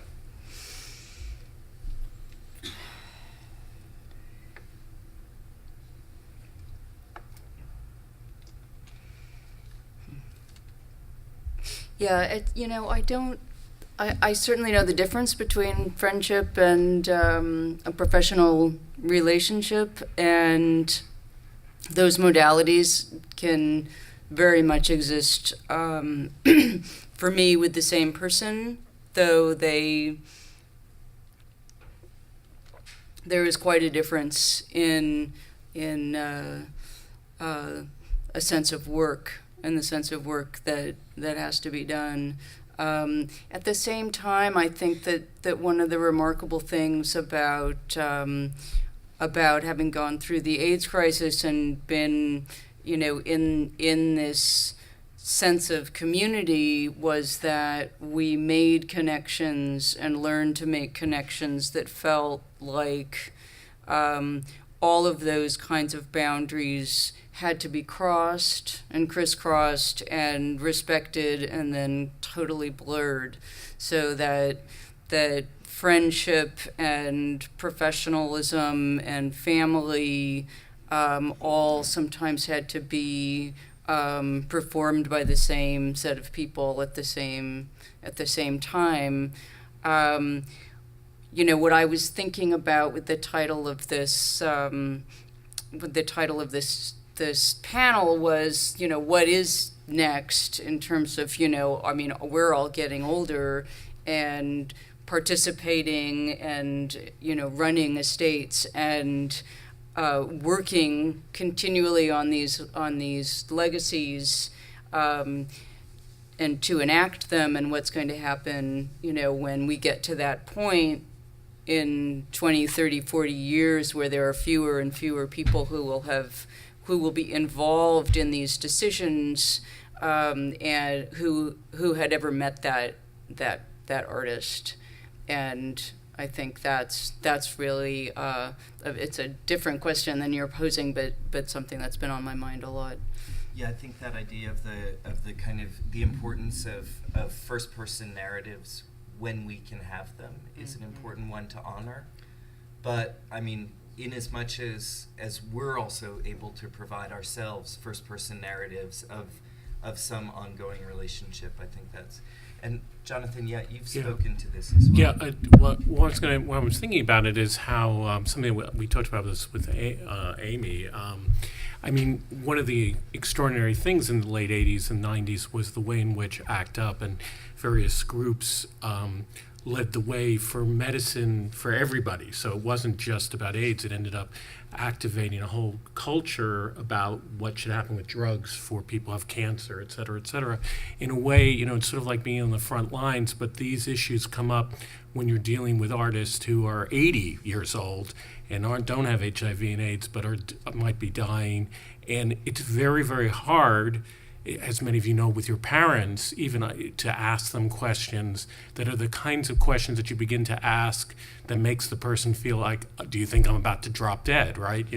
Yeah, I certainly know the difference between friendship and a professional relationship, and those modalities can very much exist for me with the same person, though there is quite a difference in a sense of work and the sense of work that has to be done. At the same time, I think that one of the remarkable things about having gone through the AIDS crisis and been, in this sense of community was that we made connections and learned to make connections that felt like all of those kinds of boundaries had to be crossed and crisscrossed and respected and then totally blurred, so that friendship and professionalism and family all sometimes had to be performed by the same set of people at the same time. What I was thinking about with the title of this this panel was, what is next in terms of, we're all getting older and participating and, running estates and working continually on these legacies and to enact them, and what's going to happen, when we get to that point in 20, 30, 40 years where there are fewer and fewer people who will be involved in these decisions, and who had ever met that artist. And I think that's really it's a different question than you're posing, but something that's been on my mind a lot. Yeah, I think that idea of the kind of the importance of first person narratives when we can have them is an important one to honor. But I mean, in as much as we're also able to provide ourselves first person narratives of some ongoing relationship, I think that's. And Jonathan, you've spoken to this as well. Yeah, what I was thinking about it is how something we talked about this with Amy. One of the extraordinary things in the late 80s and 90s was the way in which ACT UP and various groups led the way for medicine for everybody. So it wasn't just about AIDS. It ended up activating a whole culture about what should happen with drugs for people who have cancer, et cetera, in a way, it's sort of like being on the front lines, but these issues come up when you're dealing with artists who are 80 years old and don't have HIV and AIDS, but might be dying. And it's very, very hard, as many of you know, with your parents, even to ask them questions that are the kinds of questions that you begin to ask that makes the person feel like, do you think I'm about to drop dead, right?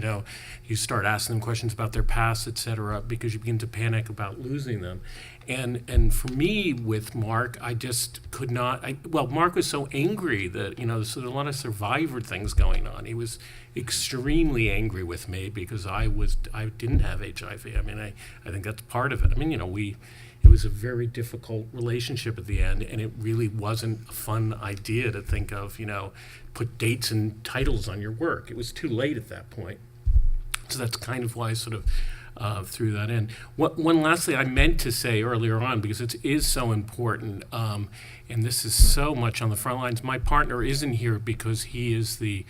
You start asking them questions about their past, et cetera, because you begin to panic about losing them. And for me, with Marc, I just could not, Marc was so angry that, so there were a lot of survivor things going on. He was extremely angry with me because I didn't have HIV. I mean, I think that's part of it. I mean, it was a very difficult relationship at the end, and it really wasn't a fun idea to think of, put dates and titles on your work. It was too late at that point. So that's kind of why I sort of threw that in. One last thing I meant to say earlier on, because it is so important, and this is so much on the front lines. My partner isn't here because he is the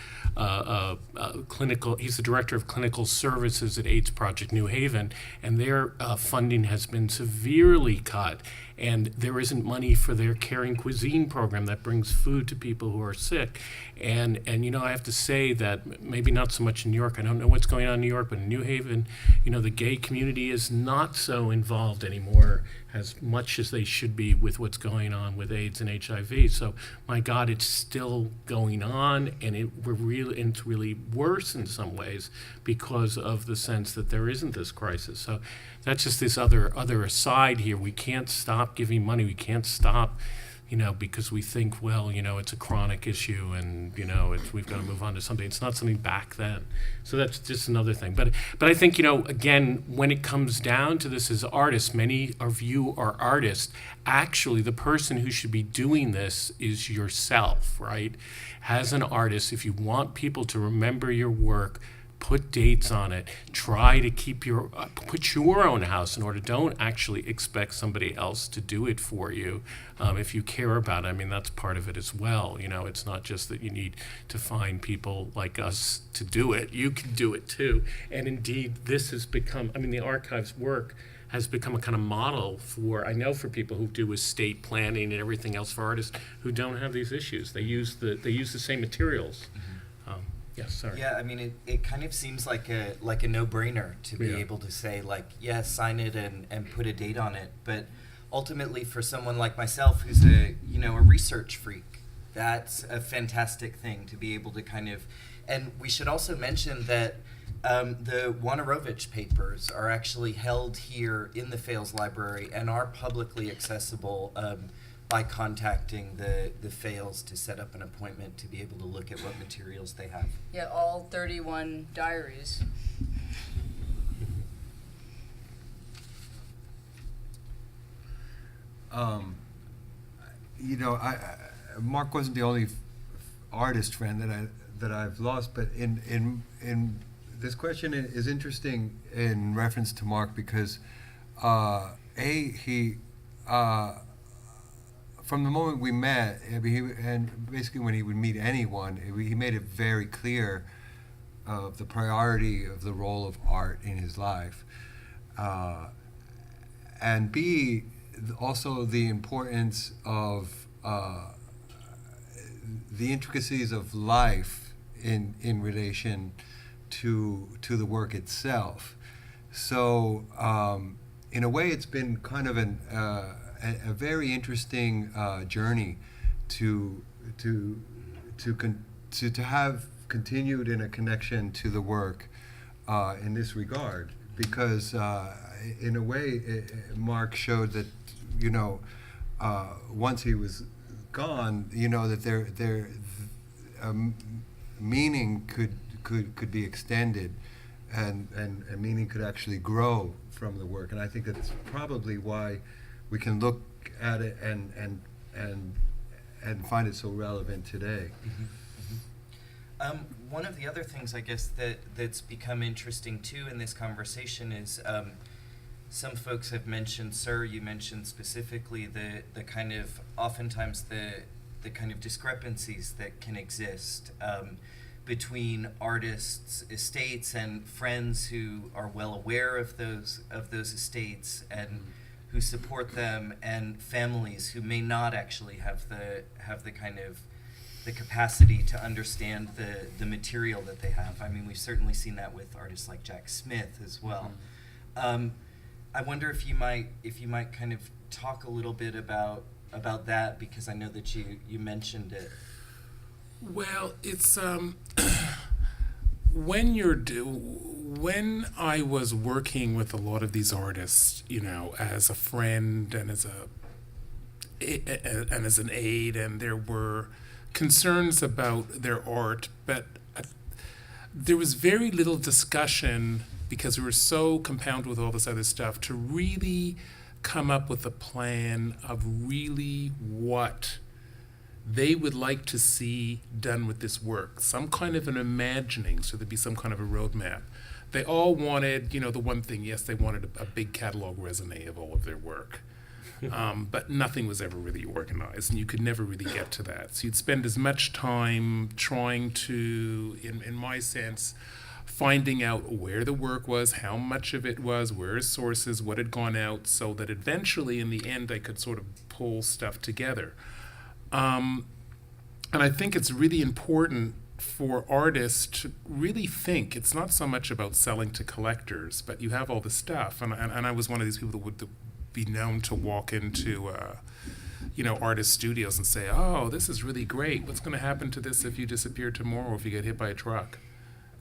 he's the director of clinical services at AIDS Project New Haven, and their funding has been severely cut. And there isn't money for their caring cuisine program that brings food to people who are sick. And I have to say that maybe not so much in New York. I don't know what's going on in New York, but in New Haven, the gay community is not so involved anymore as much as they should be with what's going on with AIDS and HIV. So, my God, it's still going on, and it's really worse in some ways because of the sense that there isn't this crisis. So that's just this other aside here. We can't stop giving money. We can't stop, because we think, well, it's a chronic issue, and we've got to move on to something. It's not something back then. So that's just another thing. But I think, again, when it comes down to this as artists, many of you are artists. Actually, the person who should be doing this is yourself, right? As an artist, if you want people to remember your work, put dates on it. Try to put your own house in order. Don't actually expect somebody else to do it for you. If you care about it, I mean, that's part of it as well. It's not just that you need to find people like us to do it. You can do it too. And indeed, this has become, the archives work has become a kind of model for people who do estate planning and everything else for artists who don't have these issues. They use the same materials. Yes, sorry. Yeah, it kind of seems like a no-brainer to be able to say, sign it and put a date on it. But ultimately, for someone like myself who's a research freak, that's a fantastic thing to be able to kind of. And we should also mention that the Wojnarowicz papers are actually held here in the Fales Library and are publicly accessible by contacting the Fales to set up an appointment to be able to look at what materials they have. Yeah, all 31 diaries. Marc wasn't the only artist friend that I've lost, but in this question is interesting in reference to Marc because he. From the moment we met, and basically when he would meet anyone, he made it very clear of the priority of the role of art in his life. And B, also the importance of the intricacies of life in relation to the work itself. So in a way, it's been kind of a very interesting journey to have continued in a connection to the work in this regard, because in a way Marc showed that once he was gone, that their meaning could be extended, and meaning could actually grow from the work, and I think that's probably why we can look at it and find it so relevant today. One of the other things I guess that's become interesting too in this conversation is some folks have mentioned, Sir, you mentioned specifically the kind of oftentimes the kind of discrepancies that can exist between artists' estates and friends who are well aware of those estates and who support them, and families who may not actually have the kind of the capacity to understand the material that they have. We've certainly seen that with artists like Jack Smith as well. I wonder if you might kind of talk a little bit about that, because I know that you mentioned it. Well, it's when I was working with a lot of these artists, as a friend and as an aide, and there were concerns about their art, but there was very little discussion because we were so compounded with all this other stuff to really come up with a plan of really what they would like to see done with this work, some kind of an imagining, so there'd be some kind of a roadmap. They all wanted, the one thing, yes, they wanted a big catalog raisonné of all of their work. But nothing was ever really organized, and you could never really get to that. So you'd spend as much time trying to, in my sense, finding out where the work was, how much of it was, where is sources, what had gone out, so that eventually, in the end, I could sort of pull stuff together. And I think it's really important for artists to really think. It's not so much about selling to collectors, but you have all this stuff. And I was one of these people that would be known to walk into, artist studios and say, "Oh, this is really great. What's going to happen to this if you disappear tomorrow or if you get hit by a truck?"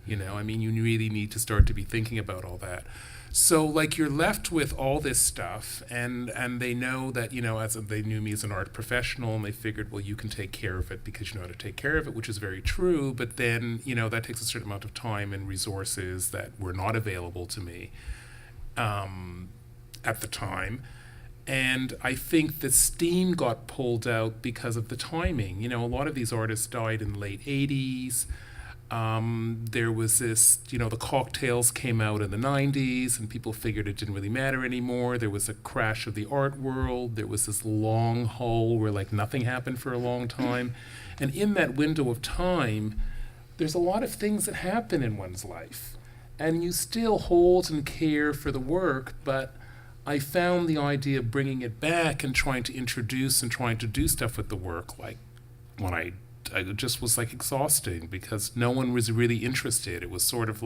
You really need to start to be thinking about all that. So, you're left with all this stuff, and they know that, they knew me as an art professional, and they figured, well, you can take care of it because you know how to take care of it, which is very true, but then, that takes a certain amount of time and resources that were not available to me at the time. And I think the steam got pulled out because of the timing. A lot of these artists died in the late 80s. There was this, the cocktails came out in the 90s and people figured it didn't really matter anymore. There was a crash of the art world. There was this long hole where nothing happened for a long time. And in that window of time, there's a lot of things that happen in one's life. And you still hold and care for the work, but I found the idea of bringing it back and trying to introduce and trying to do stuff with the work, when I just was exhausting because no one was really interested. It was sort of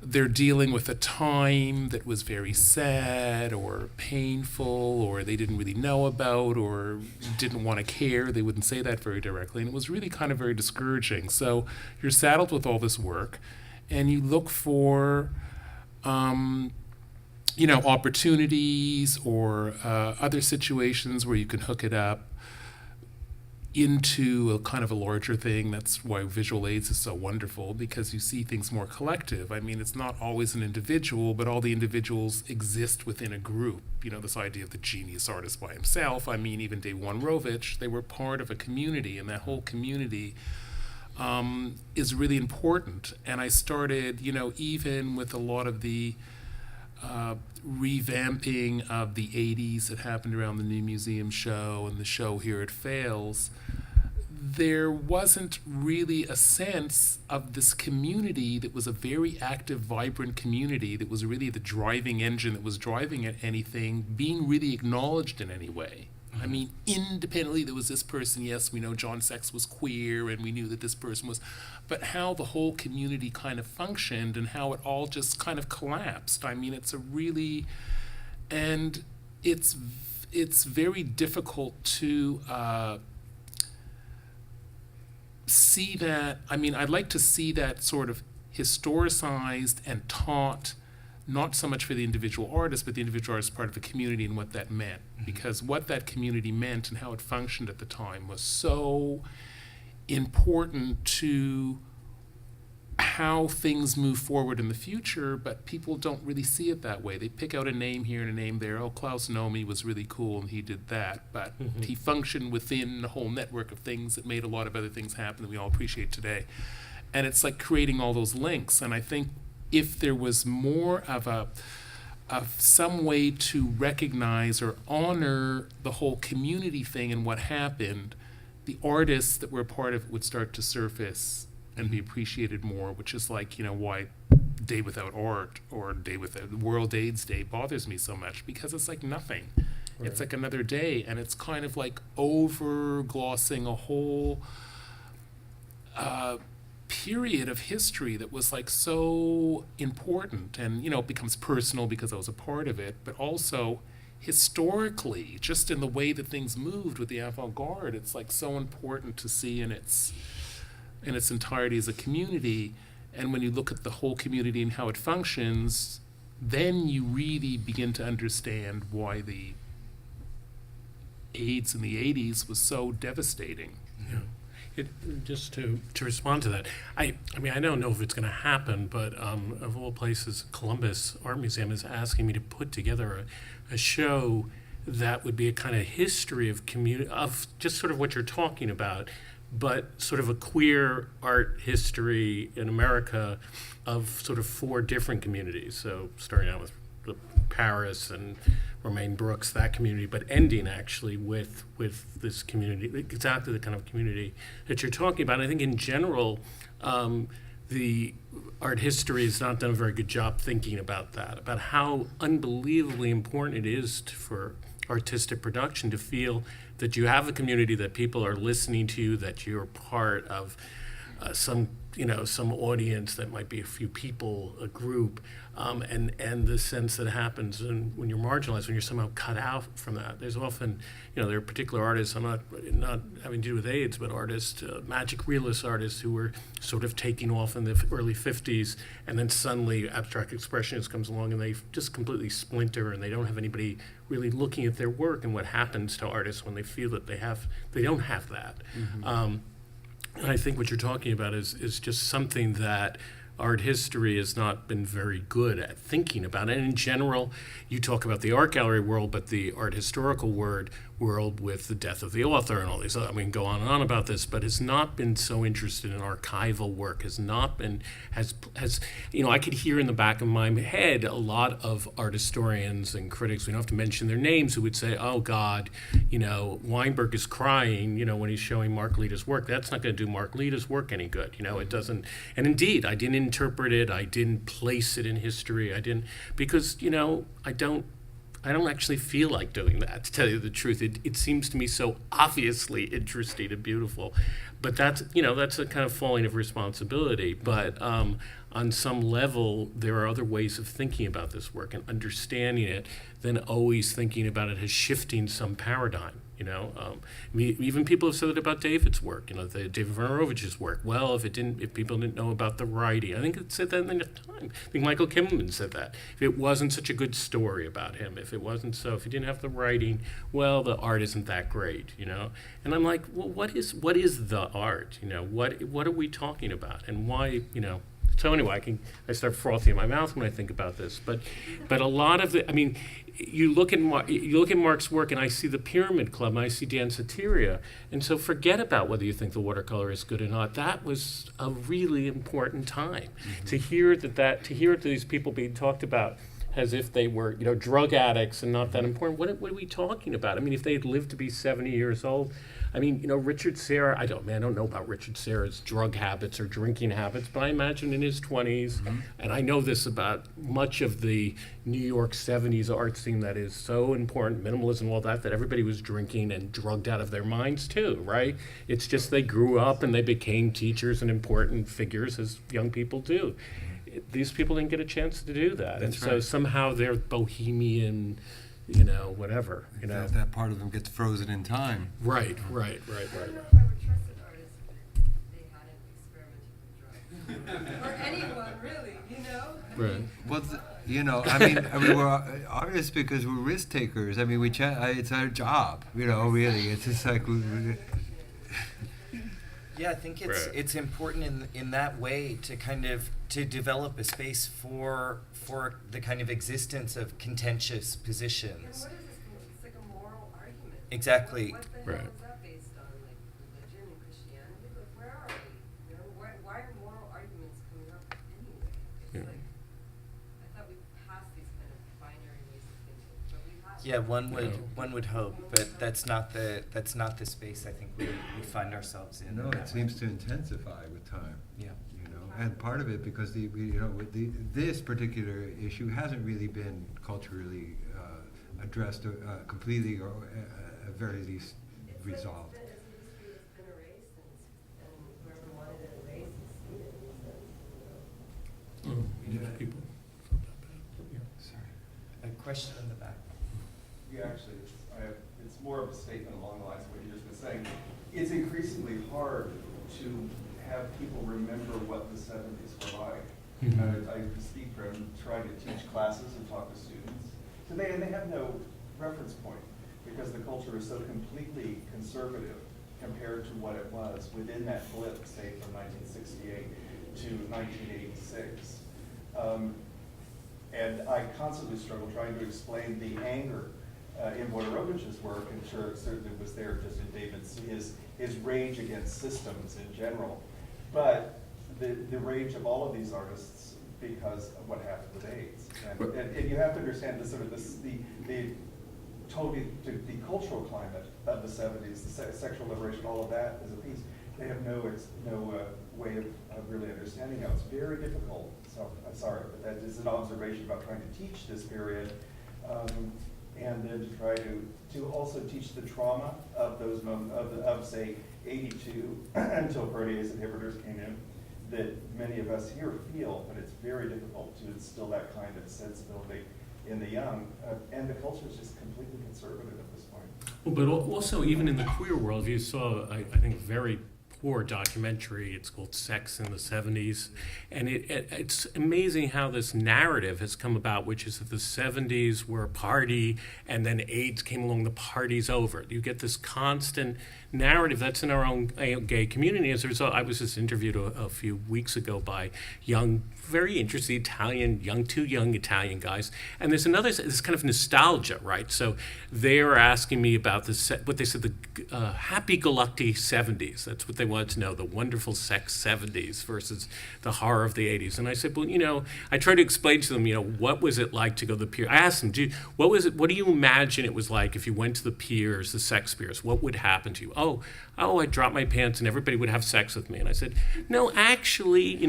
they're dealing with a time that was very sad or painful or they didn't really know about or didn't want to care. They wouldn't say that very directly, and it was really kind of very discouraging. So you're saddled with all this work and you look for opportunities or other situations where you can hook it up into a kind of a larger thing. That's why visual aids is so wonderful, because you see things more collective. It's not always an individual, but all the individuals exist within a group. This idea of the genius artist by himself. Even David Wojnarowicz, they were part of a community, and that whole community is really important. And I started, even with a lot of the revamping of the 80s that happened around the New Museum show and the show here at Fales, there wasn't really a sense of this community that was a very active, vibrant community that was really the driving engine that was driving at anything being really acknowledged in any way. Independently, there was this person, yes, we know John Sex was queer, and we knew that this person was, but how the whole community kind of functioned and how it all just kind of collapsed. It's a really, and it's very difficult to see that. I'd like to see that sort of historicized and taught, not so much for the individual artist, but the individual artist part of the community and what that meant. Because what that community meant and how it functioned at the time was so important to how things move forward in the future, but people don't really see it that way. They pick out a name here and a name there. Oh, Klaus Nomi was really cool and he did that, but he functioned within a whole network of things that made a lot of other things happen that we all appreciate today. And it's creating all those links. And I think if there was more of some way to recognize or honor the whole community thing and what happened, the artists that were a part of it would start to surface and be appreciated more, which is why Day Without Art or World AIDS Day bothers me so much, because it's nothing. Right. It's another day, and it's kind of over-glossing a whole period of history that was so important, and it becomes personal because I was a part of it, but also historically, just in the way that things moved with the avant-garde, it's so important to see in its entirety as a community. And when you look at the whole community and how it functions, then you really begin to understand why the AIDS in the 80s was so devastating. Yeah. Just to respond to that, I mean, I don't know if it's going to happen, but of all places, Columbus Art Museum is asking me to put together a show that would be a kind of history of of just sort of what you're talking about, but sort of a queer art history in America of sort of 4 different communities. So starting out with Paris and Romaine Brooks, that community, but ending actually with this community, exactly the kind of community that you're talking about. I think in general, the art history has not done a very good job thinking about that, about how unbelievably important it is for artistic production to feel that you have a community, that people are listening to you, that you're part of some audience that might be a few people, a group, and the sense that happens when you're marginalized, when you're somehow cut out from that. There's often, there are particular artists, I'm not having to do with AIDS, but artists, magic realist artists who were sort of taking off in the early 50s, and then suddenly abstract expressionist comes along and they just completely splinter, and they don't have anybody really looking at their work, and what happens to artists when they feel that they don't have that. Mm-hmm. And I think what you're talking about is just something that art history has not been very good at thinking about. And in general, you talk about the art gallery world, but the art historical world with the death of the author and all these other, I mean, go on and on about this, but has not been so interested in archival work, has I could hear in the back of my head a lot of art historians and critics, we don't have to mention their names, who would say, oh God, Weinberg is crying, when he's showing Marc Lida's work. That's not going to do Marc Lida's work any good, it doesn't. And indeed, I didn't interpret it, I didn't place it in history, because, I don't actually feel like doing that, to tell you the truth. It seems to me so obviously interesting and beautiful. But that's a kind of falling of responsibility. But on some level, there are other ways of thinking about this work and understanding it than always thinking about it as shifting some paradigm. Even people have said it about David's work, David Wojnarowicz's work. Well, if people didn't know about the writing, I think it said that in the time. I think Michael Kimmelman said that. If it wasn't such a good story about him, if you didn't have the writing, well, the art isn't that great, And I'm like, well, what is the art? What are we talking about, and why, So anyway, I start frothing in my mouth when I think about this, but a lot of it, you look at Marc's work, and I see the Pyramid Club, and I see Danceteria, and so forget about whether you think the watercolor is good or not. That was a really important time to hear these people being talked about as if they were, drug addicts and not that important. What are we talking about? If they had lived to be 70 years old. Richard Serra, I don't know about Richard Serra's drug habits or drinking habits, but I imagine in his 20s, and I know this about much of the New York 70s art scene that is so important, minimalism, all that everybody was drinking and drugged out of their minds too, right? It's just they grew up and they became teachers and important figures, as young people do. These people didn't get a chance to do that. That's and right. So somehow they're bohemian, whatever. That part of them gets frozen in time. Right. I don't know if I would trust an artist if they hadn't experimented with drugs. Or anyone, really, Right. Well, we're artists because we're risk takers. It's our job, really. It's just like Yeah, I think it's important in that way to develop a space for the kind of existence of contentious positions. what is this? It's like a moral argument. Exactly. What the hell is that based on? Like religion and Christianity? Like, where are we? Why are moral arguments coming up anyway? It's like, I thought we passed these kind of binary ways of thinking, but we haven't. Yeah, one would hope, but that's not the space I think we find ourselves in. No, it seems to intensify with time. Yeah. And part of it because this particular issue hasn't really been culturally addressed completely, or at very least resolved. It's been erased, and whoever wanted it erased has seen it. People. Sorry. A question in the back. Yeah, actually, it's more of a statement along the lines of what you just been saying. It's increasingly hard to have people remember what the 70s were like. I speak from trying to teach classes and talk to students today, and they have no reference point because the culture is so completely conservative compared to what it was within that blip, say from 1968 to 1986. And I constantly struggle trying to explain the anger in Wojnarowicz's work, and sure, it certainly was there just in David's, his rage against systems in general. But the rage of all of these artists because of what happened with AIDS. And you have to understand the sort of the cultural climate of the 70s, the sexual liberation, all of that as a piece. They have no way of really understanding how it's very difficult. So I'm sorry, but that is an observation about trying to teach this period, and then to try to also teach the trauma of those moments of say 82 until protease inhibitors came in, that many of us here feel, but it's very difficult to instill that kind of sensibility in the young, and the culture is just completely conservative at this point. Well, but also, even in the queer world, you saw, I think, very poor documentary. It's called Sex in the 70s. And it's amazing how this narrative has come about, which is that the 70s were a party, and then AIDS came along, the party's over. You get this constant narrative that's in our own gay community. As a result, I was just interviewed a few weeks ago by young, very interested two young Italian guys. And there's this kind of nostalgia, right? So they're asking me about what they said, the happy-go-lucky 70s. That's what they wanted to know, the wonderful sex 70s versus the horror of the 80s. And I said, well, I tried to explain to them, what was it like to go to the pier? I asked them, what do you imagine it was like if you went to the piers, the sex piers? What would happen to you? Oh, I'd drop my pants and everybody would have sex with me. And I said, no, actually,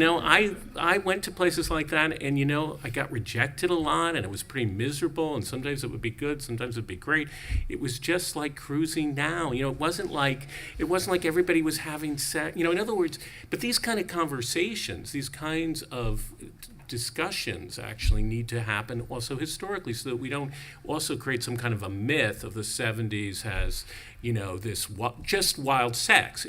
I went to places like that, and I got rejected a lot, and it was pretty miserable, and sometimes it would be good, sometimes it would be great. It was just like cruising now. It wasn't like everybody was having sex. In other words, but these kind of conversations, these kinds of discussions actually need to happen also historically, so that we don't also create some kind of a myth of the 70s as, this just wild sex.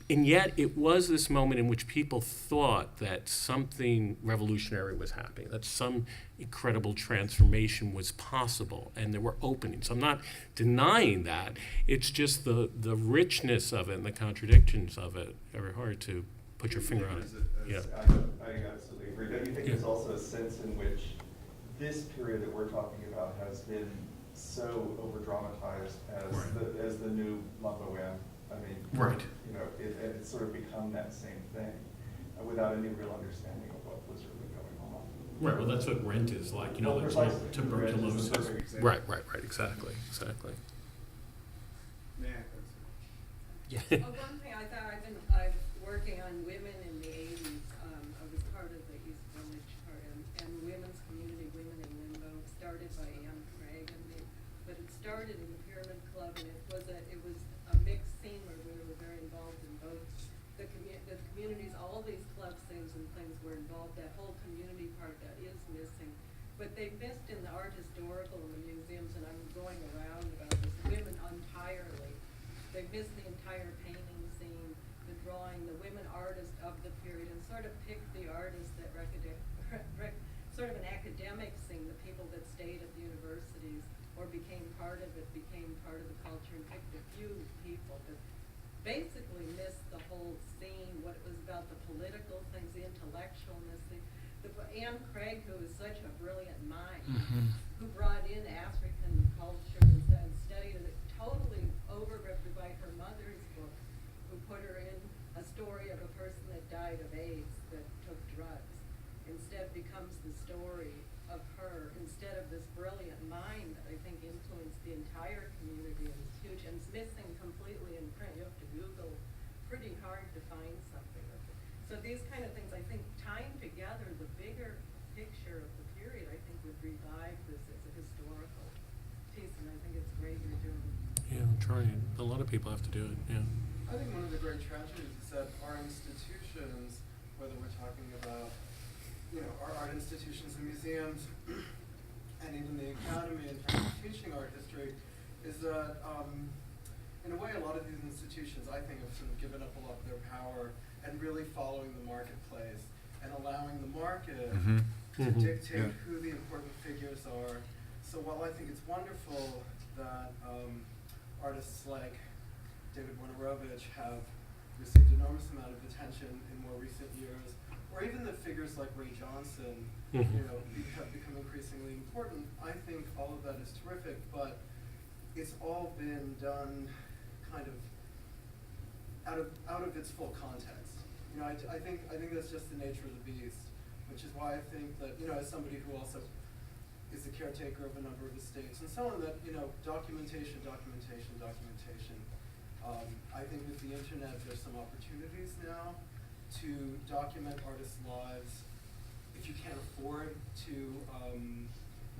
And yet it was this moment in which people thought that something revolutionary was happening, that some incredible transformation was possible, and there were openings. I'm not denying that. It's just the richness of it and the contradictions of it are hard to put your finger on it. Yeah. I absolutely agree. Don't you think there's also a sense in which this period that we're talking about has been so over-dramatized as the new La Boheme? I mean, right. It's sort of become that same thing without any real understanding of what was really going on. Right. Well, that's what Rent is like. It's like tuberculosis. Right. Exactly. Yeah. One thing I thought I'm working on women in the 80s. I was part of the East Village part, and women's community, Women in Limbo, started by Anne Craig, but it started in the Pyramid Club, and it was a mixed scene where we were very involved in both the communities. All these club scenes and things were involved. That whole community part that is missing, but they missed in the art historical in the museums, and I'm going around about this. Women entirely. They missed the entire painting scene, the drawing, the women artists of the period, and sort of picked the artists that sort of an academic scene, the people that stayed at the universities or became part of the culture, and picked a few people, but basically missed the whole scene, what it was about, the political things, the intellectualness. Anne Craig, who is such a brilliant mind, who brought in African culture and studied it, totally overripped by her mother's book, who put her in a story of a person that died of AIDS that took drugs. Instead becomes the story of her, instead of this brilliant mind that I think influenced the entire community, and it's huge, and it's missing completely in print. You have to Google pretty hard to find something of it. So these kind of things, I think, tying together the bigger picture of the period, I think would revive this as a historical piece, and I think it's great you're doing. Yeah, I'm trying. A lot of people have to do it, yeah. I think one of the great tragedies is that our institutions, whether we're talking about, our art institutions and museums, and even the academy in terms of teaching art history, is that, in a way, a lot of these institutions, I think, have sort of given up a lot of their power and really following the marketplace and allowing the market to dictate who the important figures are. So while I think it's wonderful that artists like David Wojnarowicz have received enormous amount of attention in more recent years, or even the figures like Ray Johnson, have become increasingly important. I think all of that is terrific, but it's all been done kind of out of its full context. I think that's just the nature of the beast, which is why I think that, as somebody who also is the caretaker of a number of estates and so on, that, documentation. I think with the internet, there's some opportunities now to document artists' lives. If you can't afford to,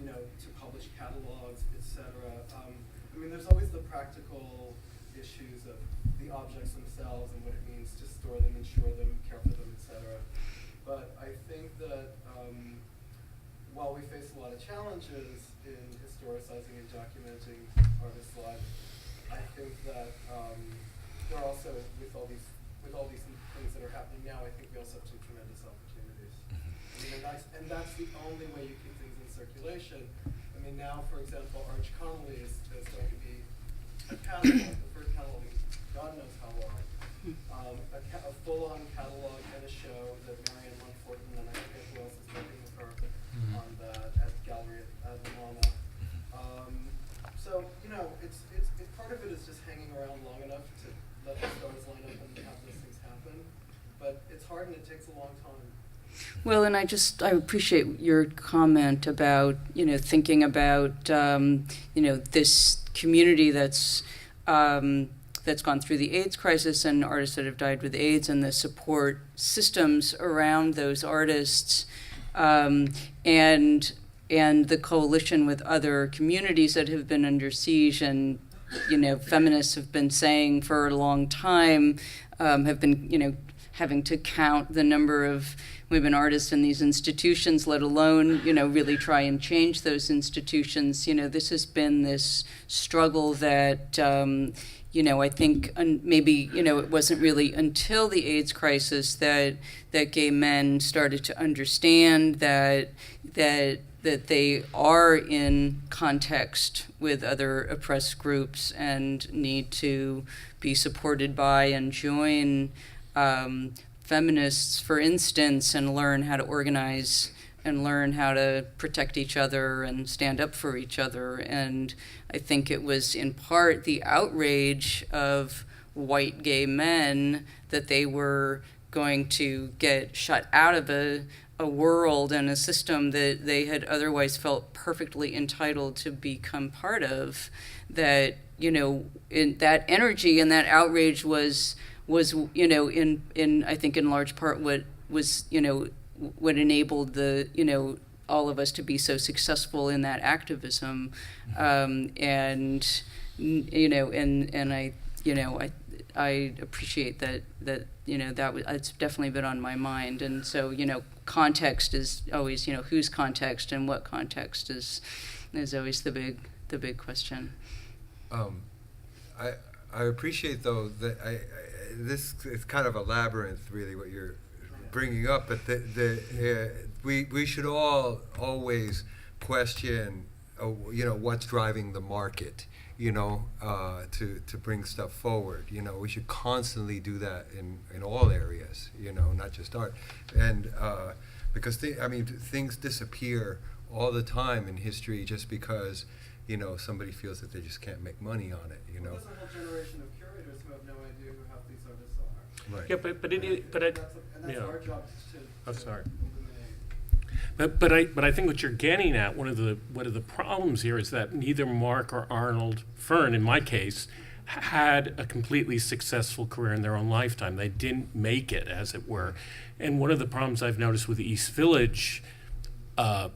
to publish catalogs, etc. There's always the practical issues of the objects themselves and what it means to store them, insure them, care for them, etc. But I think that while we face a lot of challenges in historicizing and documenting artists' lives, I think that there are also, with all these things that are happening now, I think we also have some tremendous opportunities. And that's the only way you keep things in circulation. Now, for example, Arch Connolly is going to be a catalog, the first catalog in God knows how long, a full-on catalog and a show that Marianne Montfort and I forget who else is working with her on that at Gallery at Lamana. So, it's part of it is just hanging around long enough to let the stars line up and have those things happen. But it's hard and it takes a long time. Well, and I appreciate your comment about, thinking about, this community that's gone through the AIDS crisis and artists that have died with AIDS and the support systems around those artists, and the coalition with other communities that have been under siege and, feminists have been saying for a long time, have been, having to count the number of women artists in these institutions, let alone, really try and change those institutions. This has been this struggle that, I think maybe, it wasn't really until the AIDS crisis that gay men started to understand that they are in context with other oppressed groups and need to be supported by and join feminists, for instance, and learn how to organize and learn how to protect each other and stand up for each other. And I think it was in part the outrage of white gay men that they were going to get shut out of a world and a system that they had otherwise felt perfectly entitled to become part of, that, in that energy and that outrage was in I think in large part what was, what enabled the, all of us to be so successful in that activism. I appreciate that it's definitely been on my mind. And so, context is always, whose context and what context is always the big question. I appreciate, though, that this is kind of a labyrinth, really, what you're bringing up, but we should all always question, what's driving the market, to bring stuff forward. We should constantly do that in all areas, not just art, and because things disappear all the time in history just because somebody feels that they just can't make money on it. Well, there's a whole generation of curators who have no idea who half these artists are. Right. Yeah, that's our job to I'm sorry. illuminate. But I think what you're getting at, one of the problems here is that neither Marc or Arnold Fern, in my case, had a completely successful career in their own lifetime. They didn't make it, as it were. And one of the problems I've noticed with the East Village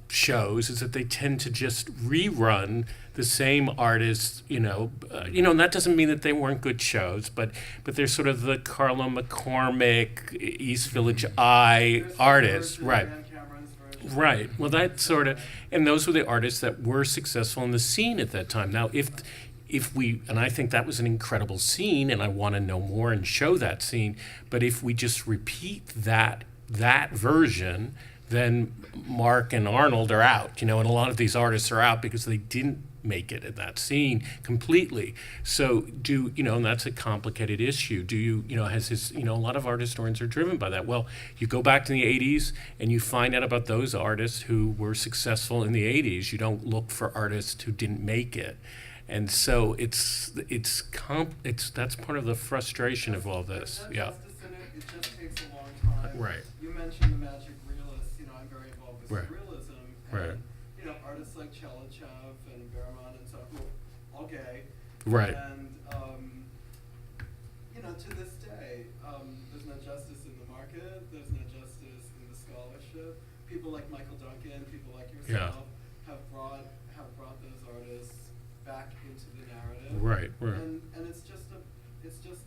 shows is that they tend to just rerun the same artists, and that doesn't mean that they weren't good shows, but they're sort of the Carla McCormick, East Village Eye artists, right? Right. Well, that sort of, and those were the artists that were successful in the scene at that time. Now, if we, and I think that was an incredible scene, and I want to know more and show that scene, but if we just repeat that version, then Marc and Arnold are out, and a lot of these artists are out because they didn't make it in that scene completely. So and that's a complicated issue. Has this, a lot of art historians are driven by that. Well, you go back to the 80s and you find out about those artists who were successful in the 80s. You don't look for artists who didn't make it. And so that's part of the frustration of all this. Yeah. It just takes a long time. Right. You mentioned the magic realists. I'm very involved with Right. surrealism. Right. And, artists like Chelachev and Berman and so who are all gay. Right. And, to this day, there's no justice in the market. There's no justice in the scholarship. People like Michael Duncan, people like yourself, have brought those artists back into the narrative. Right. And it's just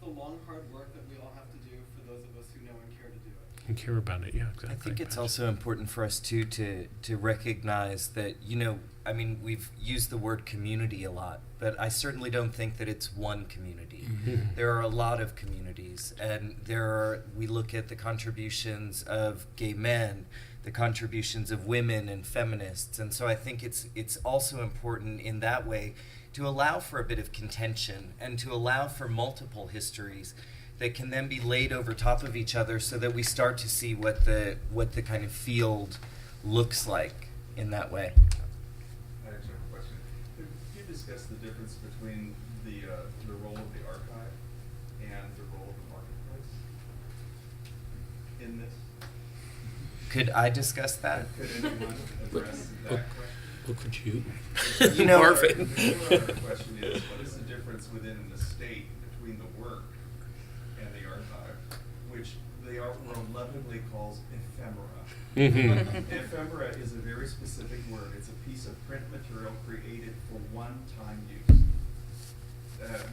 the long, hard work that we all have to do for those of us who know and care to do it. And care about it. Yeah, exactly. I think it's also important for us too to recognize that we've used the word community a lot, but I certainly don't think that it's one community. Mhm. There are a lot of communities, and we look at the contributions of gay men, the contributions of women and feminists, and so I think it's also important in that way to allow for a bit of contention and to allow for multiple histories that can then be laid over top of each other so that we start to see what the kind of field looks like in that way. I actually have a question. Could you discuss the difference between the role of the archive and the role of the marketplace in this? Could I discuss that? Could anyone address that question? Look at you. Marvin. The question is, what is the difference within the state between the work and the archive, which the art world lovingly calls ephemera? Mm-hmm. Ephemera is a very specific word. It's a piece of print material created for one-time use.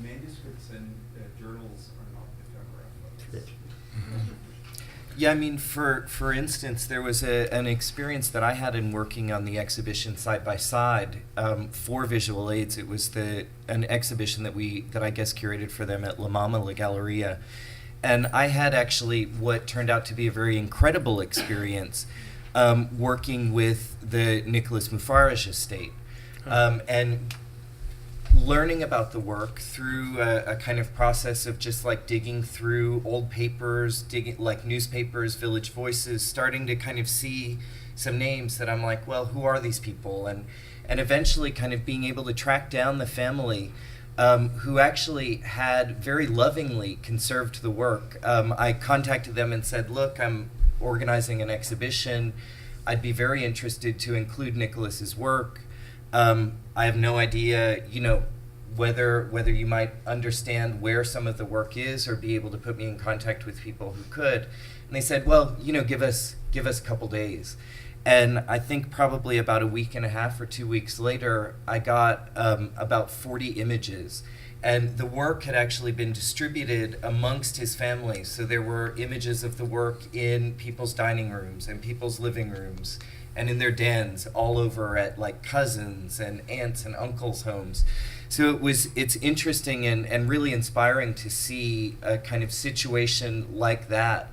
Manuscripts and journals are not ephemera. Yeah, for instance, there was an experience that I had in working on the exhibition Side by Side for Visual Aids. It was an exhibition that I guess curated for them at La Mama La Galleria. And I had actually what turned out to be a very incredible experience working with the Nicholas Mufaraj estate. And learning about the work through a kind of process of just like digging through old papers, digging like newspapers, Village Voices, starting to kind of see some names that I'm like, well, who are these people? And eventually kind of being able to track down the family who actually had very lovingly conserved the work. I contacted them and said, look, I'm organizing an exhibition. I'd be very interested to include Nicholas's work. I have no idea, whether you might understand where some of the work is or be able to put me in contact with people who could. And they said, well, give us a couple days. And I think probably about a week and a half or 2 weeks later, I got about 40 images. And the work had actually been distributed amongst his family. So there were images of the work in people's dining rooms and people's living rooms and in their dens all over at like cousins and aunts and uncles' homes. So it's interesting and really inspiring to see a kind of situation like that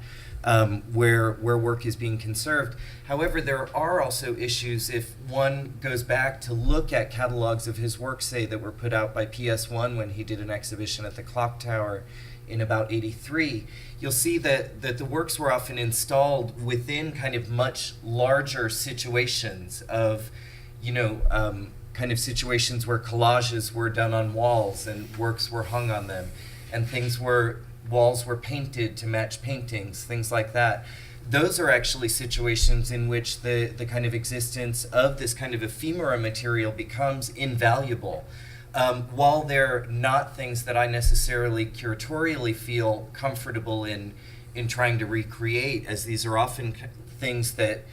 where work is being conserved. However, there are also issues if one goes back to look at catalogs of his work, say, that were put out by PS1 when he did an exhibition at the Clock Tower in about '83, you'll see that the works were often installed within kind of much larger situations of, kind of situations where collages were done on walls and works were hung on them, and walls were painted to match paintings, things like that. Those are actually situations in which the kind of existence of this kind of ephemera material becomes invaluable. While they're not things that I necessarily curatorially feel comfortable in trying to recreate, as these are often things that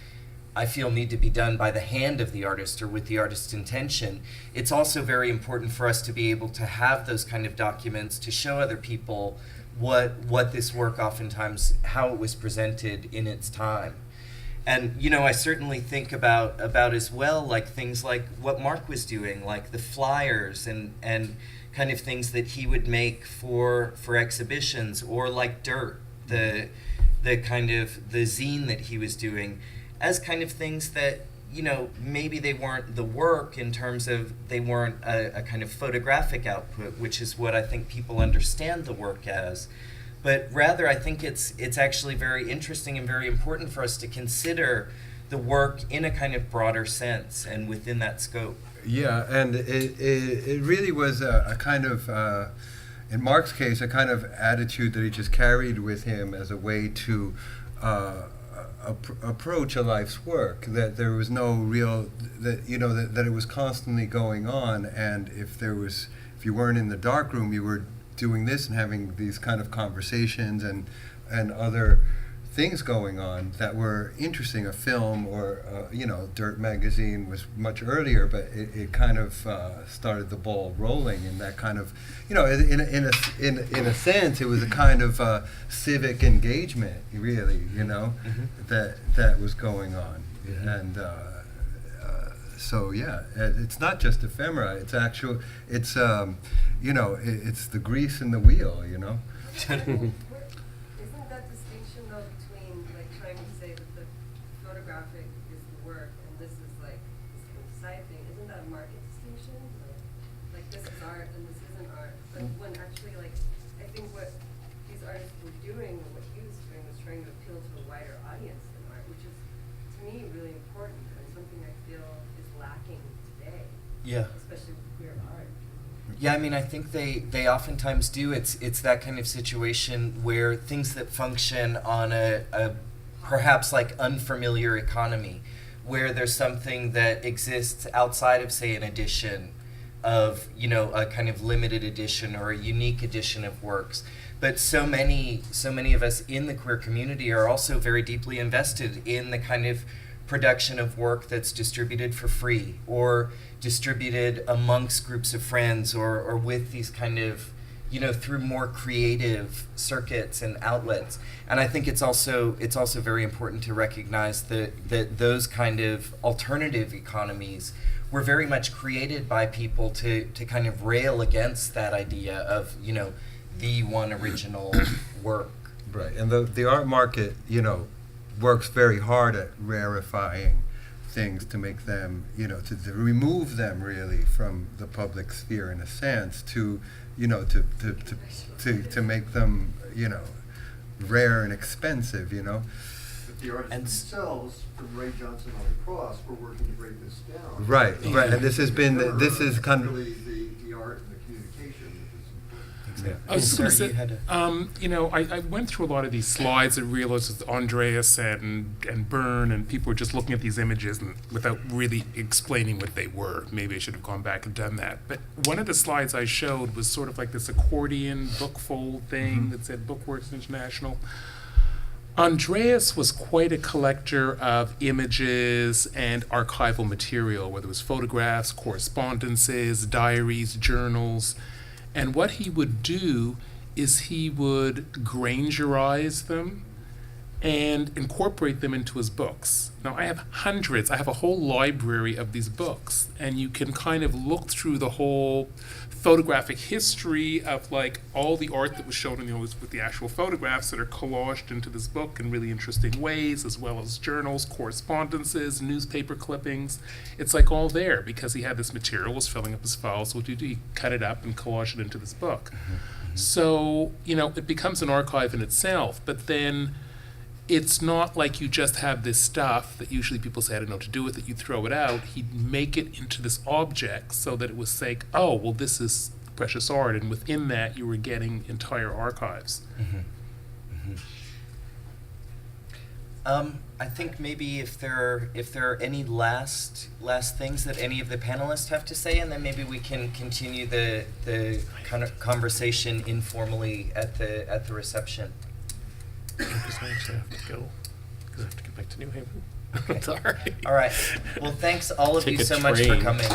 I feel need to be done by the hand of the artist or with the artist's intention, it's also very important for us to be able to have those kind of documents to show other people what this work oftentimes, how it was presented in its time. And, I certainly think about as well, like things like what Marc was doing, like the flyers and kind of things that he would make for exhibitions, or like Dirt, the kind of the zine that he was doing, as kind of things that maybe they weren't the work in terms of they weren't a kind of photographic output, which is what I think people understand the work as. But rather, I think it's actually very interesting and very important for us to consider the work in a kind of broader sense and within that scope. Yeah, and it really was a kind of, in Marc's case, a kind of attitude that he just carried with him as a way to approach a life's work. That there was no real, that it was constantly going on, and if you weren't in the dark room, you were doing this and having these kind of conversations and other things going on that were interesting. A film or Dirt magazine was much earlier, but it kind of started the ball rolling, and that kind of, in a sense, it was a kind of civic engagement, really, that was going on, and so yeah, it's not just ephemera. It's actual. It's it's the grease in the wheel, Isn't that distinction though between like trying to say that the photographic is the work and this is like this kind of side thing? Isn't that a market distinction? Like this is art and this isn't art. But when actually I think what these artists were doing and what he was doing was trying to appeal to a wider audience than art, which is to me really important and something I feel is lacking today. Yeah. Especially with queer art. Yeah, I mean, I think they oftentimes do. It's that kind of situation where things that function on a perhaps like unfamiliar economy, where there's something that exists outside of, say, an edition of, a kind of limited edition or a unique edition of works. But so many of us in the queer community are also very deeply invested in the kind of production of work that's distributed for free or distributed amongst groups of friends or with these kind of, through more creative circuits and outlets. And I think it's also very important to recognize that those kind of alternative economies were very much created by people to kind of rail against that idea of, the one original work. Right, and the art market, works very hard at rarefying things to make them, to remove them really from the public sphere in a sense, to make them, rare and expensive, But the artists themselves, from Ray Johnson on the Cross, were working to break this down. Right, and this is kind of really the art and the communication that is important. I was just going to say, Sorry, you had I went through a lot of these slides and realized that Andreas and Bern and people were just looking at these images and without really explaining what they were. Maybe I should have gone back and done that. But one of the slides I showed was sort of like this accordion bookfold thing that said Bookworks International. Andreas was quite a collector of images and archival material, whether it was photographs, correspondences, diaries, journals. And what he would do is he would Grangerize them and incorporate them into his books. Now, I have hundreds. I have a whole library of these books, and you can kind of look through the whole photographic history of like all the art that was shown in with the actual photographs that are collaged into this book in really interesting ways, as well as journals, correspondences, newspaper clippings. It's like all there because he had this material, was filling up his files. So what did he cut it up and collage it into this book? So, it becomes an archive in itself, but then it's not like you just have this stuff that usually people say, I don't know what to do with it, you throw it out. He'd make it into this object so that it was like, oh, well, this is precious art, and within that you were getting entire archives. I think maybe if there are any last things that any of the panelists have to say, and then maybe we can continue the kind of conversation informally at the reception. Because I actually have to go, because I have to get back to New Haven. Okay. Sorry. All right. Well, thanks all of Take you a so much for train. coming.